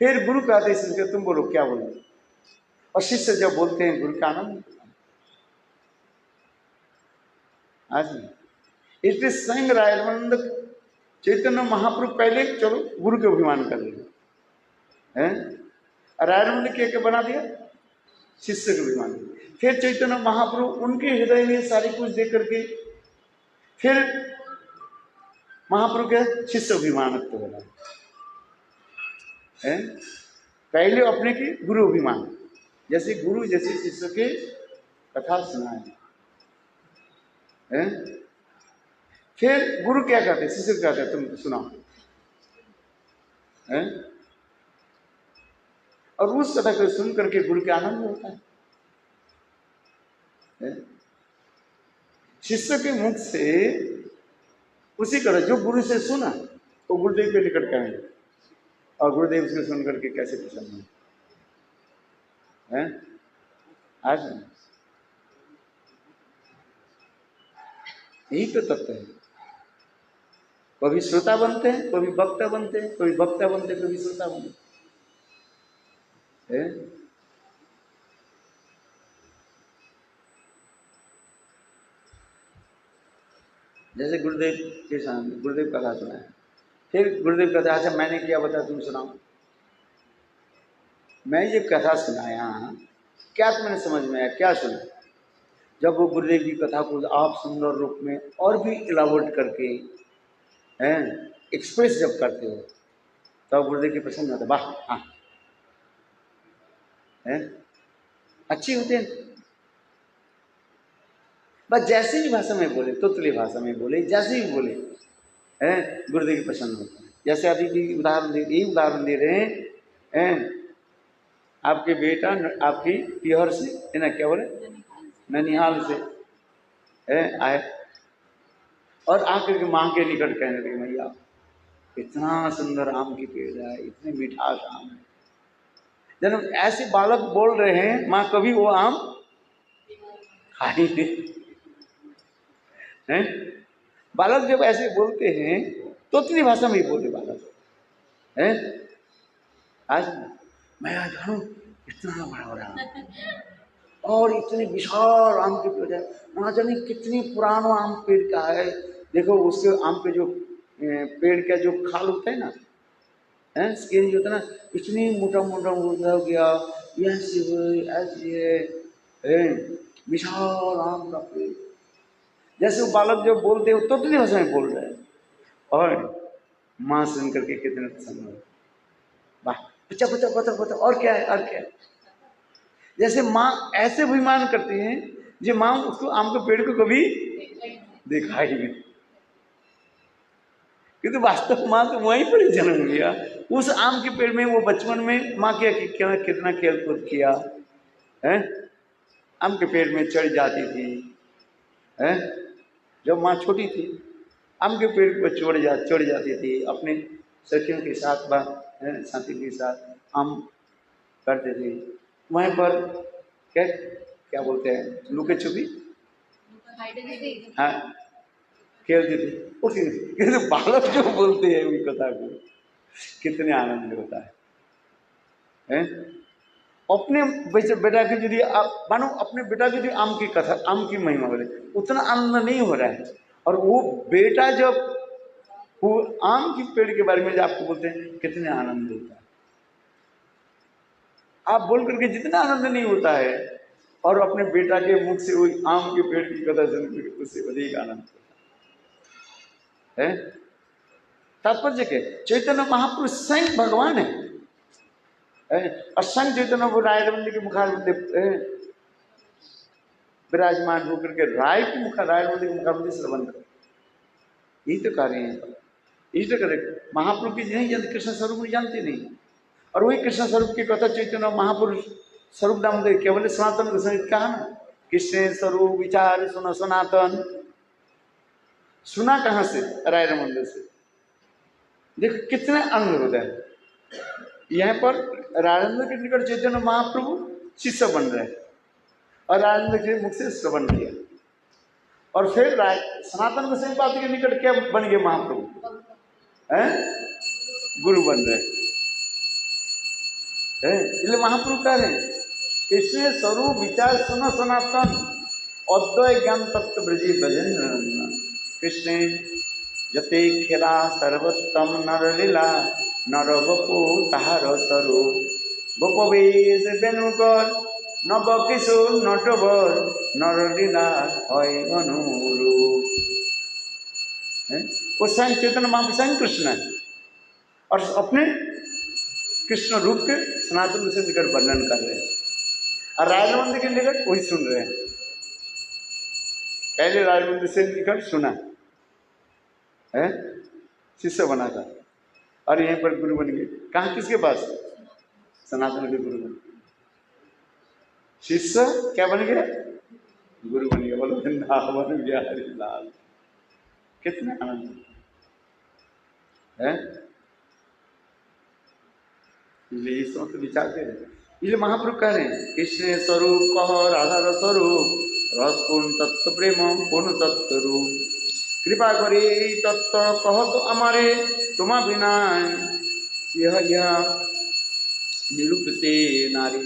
फिर गुरु का आदेश सुनकर तुम बोलो, क्या बोलो? और शिष्य जब बोलते हैं गुरु का आनंद। आज इसलिए संग रायरमंद चैतन्य महाप्रभु पहले चलो गुरु के अभिमान कर रहे हैं, रायरमंद क्या बना दिया? शिष्य के अभिमान। फिर चैतन्य महाप्रभु उनके हृदय में सारी कुछ देख करके फिर महाप्रभु के शिष्य अभिमान बना है। पहले अपने के गुरु अभिमान, जैसे गुरु जैसे शिष्य के कथा सुनाए हैं। फिर गुरु क्या कहते, शिष्य क्या कहते, तुम सुनाओ हैं। और उस कथा को सुन करके गुरु के आनंद होता है। शिष्य के मुख से उसी तरह जो गुरु से सुना वो गुरुदेव के निकट कहेंगे, और गुरुदेव से सुन करके कैसे प्रसन्न है। आज यही तो तत्व है। कभी श्रोता बनते हैं, कभी वक्ता बनते हैं, कभी वक्ता बनते हैं, कभी श्रोता बनते हैं। जैसे गुरुदेव के सामने गुरुदेव कथा सुनाया, फिर गुरुदेव कथा, अच्छा मैंने क्या बता, तुम सुनाओ। मैं ये कथा सुनाया, क्या तुम्हें समझ में आया, क्या सुना? जब वो गुरुदेव की कथा को आप सुंदर रूप में और भी इलाबोरेट करके हैं एक्सप्रेस जब करते हो तब गुरुदेव की प्रसन्न होता है। वाह, हाँ है, अच्छी होते हैं। बस जैसे भी भाषा में बोले, तुतली भाषा में बोले, जैसे भी बोले हैं, गुरुदेव की प्रसन्न होता है। जैसे अभी भी उदाहरण दे रहे हैं, आपके बेटा आपकी पिहर से है ना, क्या बोले, ननिहाल से आए और आकर के माँ के निकट कहने लगे, मैया इतना सुंदर आम की पेड़ है, इतने मिठास आम है। जब ऐसे बालक बोल रहे हैं, माँ कभी वो आम खाई नहीं। बालक जब ऐसे बोलते हैं तो उतनी भाषा में ही बोले बालक है। आज मैं जानू इतना बड़ा बड़ा और इतने विशाल आम के पेड़ है, ना जाने कितनी पुराना आम पेड़ का है। देखो उसके आम पे जो पेड़ का जो खाल होता है ना, स्किन जो होता है ना, इतनी मोटा मोटा हो गया, ऐसे है विशाल आम का पेड़। जैसे वो बालक जो बोलते हैं तो उतनी भाषा में बोल रहे हैं, और माँ सुन करके कितने पसंद हो, वाह, बच्चा बच्चा बच्चा बच्चा, और क्या है, और क्या है। जैसे माँ ऐसे अभिमान करती हैं, जो माँ उसको आम के पेड़ को कभी देखा ही नहीं, क्योंकि वास्तव माँ तो वहीं पर ही जन्म लिया। उस आम के पेड़ में वो बचपन में माँ क्या कितना खेल कूद किया है, आम के पेड़ में चढ़ जाती थी है। जब माँ छोटी थी आम के पेड़ पर चढ़ जाती थी अपने सखियों के साथ, साथी के साथ आम करते थे। वहीं पर क्या क्या बोलते हैं, लुके छुपी, हाँ खेलते थे। उसी बालक जो बोलते हैं उस कथा को कितने आनंद होता है? अपने बेटा की यदि आप मानो, अपने बेटा की यदि आम की कथा, आम की महिमा बोले, उतना आनंद नहीं हो रहा है, और वो बेटा जब वो आम की पेड़ के बारे में जो आपको बोलते हैं कितने आनंद होता है। आप बोल करके जितना आनंद नहीं होता है, और अपने बेटा के मुख से वो आम के पेड़ की कथा सुनकर उससे अधिक आनंद होता है। तात्पर्य के चैतन्य महापुरुष स्वयं भगवान है, और स्वयं चैतन्य को रायरमंदी के मुखारबंदी विराजमान होकर के रायरमंदी के मुखारबंदी श्रवण कर, यही तो कार्य है। यही तो करे महाप्रभु की नहीं जानते, कृष्ण स्वरूप को जानते नहीं, और वही कृष्ण स्वरूप की कथा चैतन्य महापुरुष स्वरूप दामोदर केवल सनातन संगीत कहा ना, कृष्ण स्वरूप विचार सुनो सनातन, सुना कहाँ से? रायरमंदिर से। देखो कितने अंग होते हैं। यहाँ पर राजेंद्र के निकट चैतन्य महाप्रभु शिष्य बन रहे हैं, और राजेंद्र के मुख से श्रवण किया, और फिर सनातन गोस्वामी पाद के निकट क्या बन गए? महाप्रभु हैं, गुरु बन रहे हैं। इसलिए महाप्रभु कह रहे हैं कृष्ण स्वरूप विचार सुनो सनातन, अद्वैत ज्ञान तत्व ब्रजी भजन कृष्ण जते खेला सर्वोत्तम नरलीला, नर बपु ताहार तरु गोपवेश बेणुकर नव किशोर नटवर, नरलीला হয় अनुरूप। वो स्वयं चैतन्य महाप्रभु स्वयं कृष्ण है, और अपने कृष्ण रूप के सनातन से निकट वर्णन कर रहे हैं, और राजमंदिर के निकट वही सुन रहे हैं। पहले राजमंदिर से निकट सुना है, शिष्य बना था, और यहीं पर गुरु बन गए। कहाँ किसके पास? सनातन के गुरु बन गए। शिष्य क्या बन गया? गुरु बन गया। बोलो वृंदावन बिहारी लाल, कितना आनंद है। इसलिए इस वक्त विचारते रहे। इसलिए महाप्रभु कह रहे हैं कृष्ण स्वरूप कह राधा स्वरूप, रस पूर्ण तत्व प्रेम पूर्ण तत्व रूप, कृपा करे तत्व कह तो हमारे, तुम बिना यह निरूपते नारी।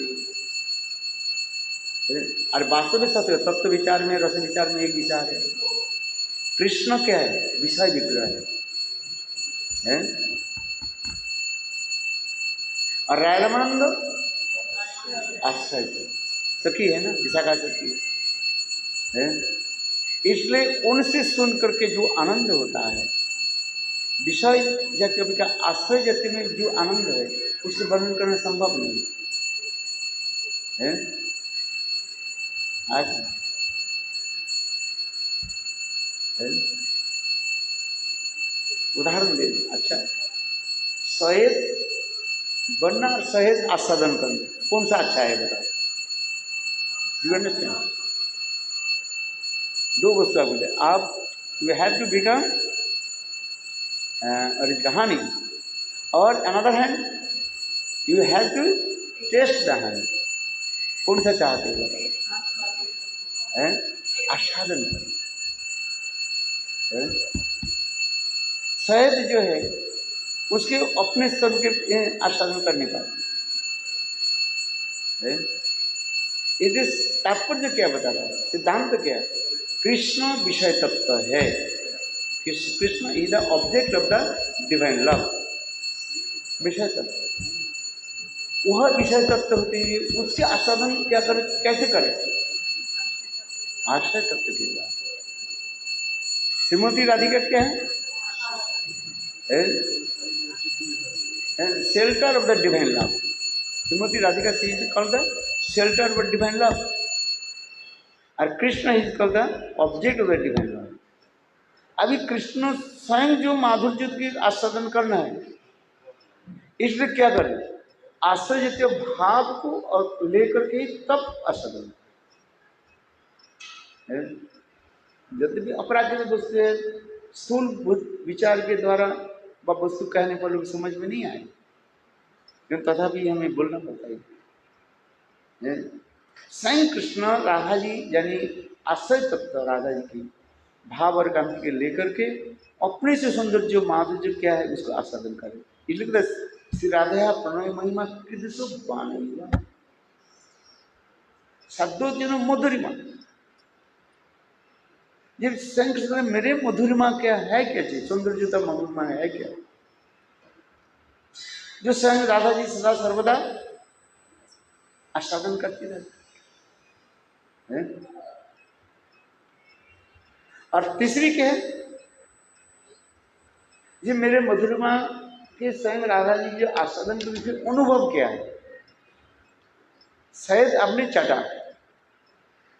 और वास्तविक सत्य तत्व विचार में, रस विचार में एक विचार है। कृष्ण क्या है? विषय विग्रह है? और रायरमानंद आश्रय सखी है ना, विशाखा सखी है। इसलिए उनसे सुन करके जो आनंद होता है, विषय या कभी का आश्रय जाति में जो आनंद है, उससे वर्णन करना संभव नहीं है। आज उदाहरण दे, अच्छा सहेज बनना और सहेज आस्वादन करना, कौन सा अच्छा है बताओ? You understand? दो वस्तु आप बोले, आप यू हैव टू बिकम कहानी, और another hand you have to taste the honey. कौन सा चाहते हो बताओ? आस्वादन करना। सहेज जो है उसके अपने सब के आस्वादन करने का इस तात्पर्य क्या बता रहा है? सिद्धांत क्या है? कृष्ण विषय तत्व है। Krishna is the object of the divine love. विषय तत्व, वह विषय तत्व होते हुए उसके आस्वादन क्या करें, कैसे करें? आश्रय तत्व के द्वारा। श्रीमती राधिका क्या है? Shelter of the divine love. Shrimati Radhika she is called the shelter of the divine love, और Krishna is called the object of the divine love. अभी कृष्ण स्वयं जो माधुर्य की आस्वादन करना है, इसलिए क्या करें? आश्रय जैसे भाव को और लेकर के तब आस्वादन। यदि भी अपराध में वस्तु है, स्थूल विचार के द्वारा वह वस्तु कहने पर लोग समझ में नहीं आए, क्यों तथापि हमें बोलना पड़ता है। स्वयं कृष्ण राधा जी यानी आश्रय तत्व राधा जी की भाव और कांति के लेकर के अपने से सुंदर जो माधुर्य क्या है उसको आस्वादन करे। इसलिए श्री राधा प्रणय महिमा कृदसो बाणिया शब्दों जो मधुरिमा। ये स्वयं कृष्ण मेरे मधुरिमा क्या है, क्या चीज सौंदर्यता मधुरिमा है क्या, जो स्वयं राधा जी सदा सर्वदा आस्वादन करती रहती है। और तीसरी क्या है, ये मेरे मधुरिमा के स्वयं राधा जी जो आस्वादन करते अनुभव क्या है, शायद आपने चटा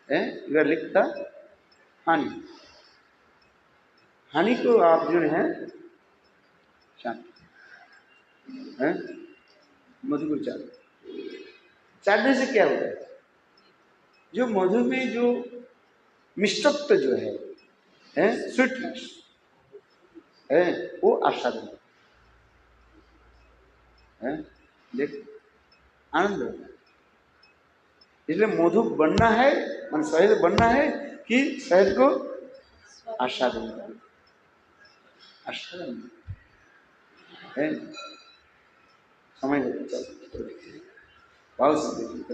है इधर लिखता हानि, हानि को आप जो है मधु को चाटने से क्या होता है, जो मधु में जो मिष्टत्व जो है स्वीटनेस है वो आस्वादन है, देख आनंद होता है। इसलिए मधु बनना है मान शहद बनना है कि शहद को आस्वादन करें, आस्वादन है समय भाव से देखिए।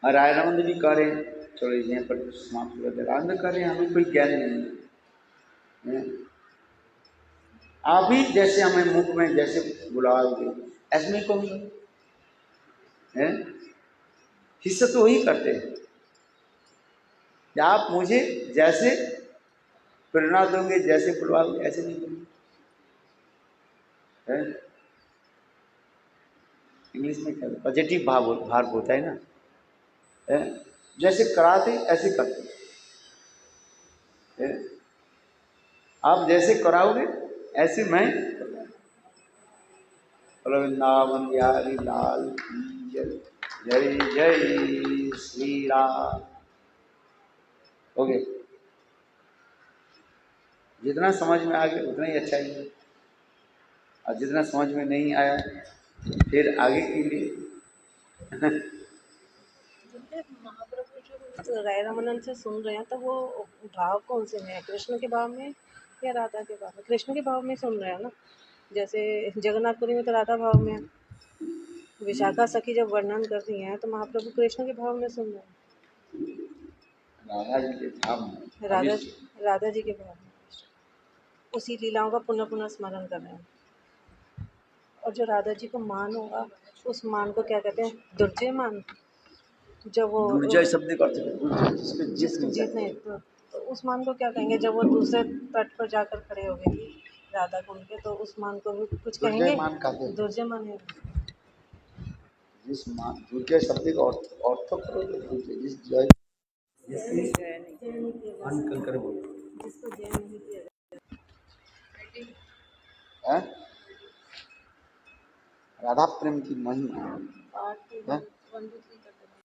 और आनंद भी करें, चलो यहाँ पर समाप्त कर दे, आनंद करें, हमें कोई ज्ञान नहीं है। आप ही जैसे हमें मुख में जैसे बुलाओगे ऐसे में कौन है, हिस्सा तो वही करते हैं। आप मुझे जैसे प्रेरणा दोगे जैसे बुलवाओगे ऐसे नहीं करूँगे। इंग्लिश में क्या पॉजिटिव भाव होता है ना, जैसे कराते ऐसे करते हैं। आप जैसे कराओगे ऐसे मैं। वृंदावन बिहारी लाल की जय, जय जय श्री राम। हो गए, जितना समझ में आ गया उतना ही अच्छा ही है, और जितना समझ में नहीं आया फिर आगे के लिए महाप्रभु जो राय रमानंद से सुन रहे हैं तो वो भाव कौन से में है, कृष्ण के भाव में या राधा के भाव में? कृष्ण के भाव में सुन रहे हैं ना, जैसे जगन्नाथपुरी में तो राधा भाव में है, विशाखा सखी जब वर्णन कर रही हैं तो महाप्रभु कृष्ण के भाव में सुन रहे हैं, राधा जी के भाव में, राधा जी के भाव में उसी लीलाओं का पुनः पुनः स्मरण कर रहे हैं। और जो राधा जी को मान होगा उस मान को क्या कहते हैं, दुर्जय मान, जब वो दुर्जय शब्द का जिसको जीत नहीं तो उस मान को क्या कहेंगे, जब वो दूसरे तट पर जाकर खड़े हो गए राधा कुंड के, तो उस मान को भी कुछ कहेंगे, दुर्जय मान है। जिस मान दुर्जय शब्द का अर्थ करो, जिस जय अनकंकर बोल जिसको जय नहीं किया है, राधा प्रेम की महिमा है।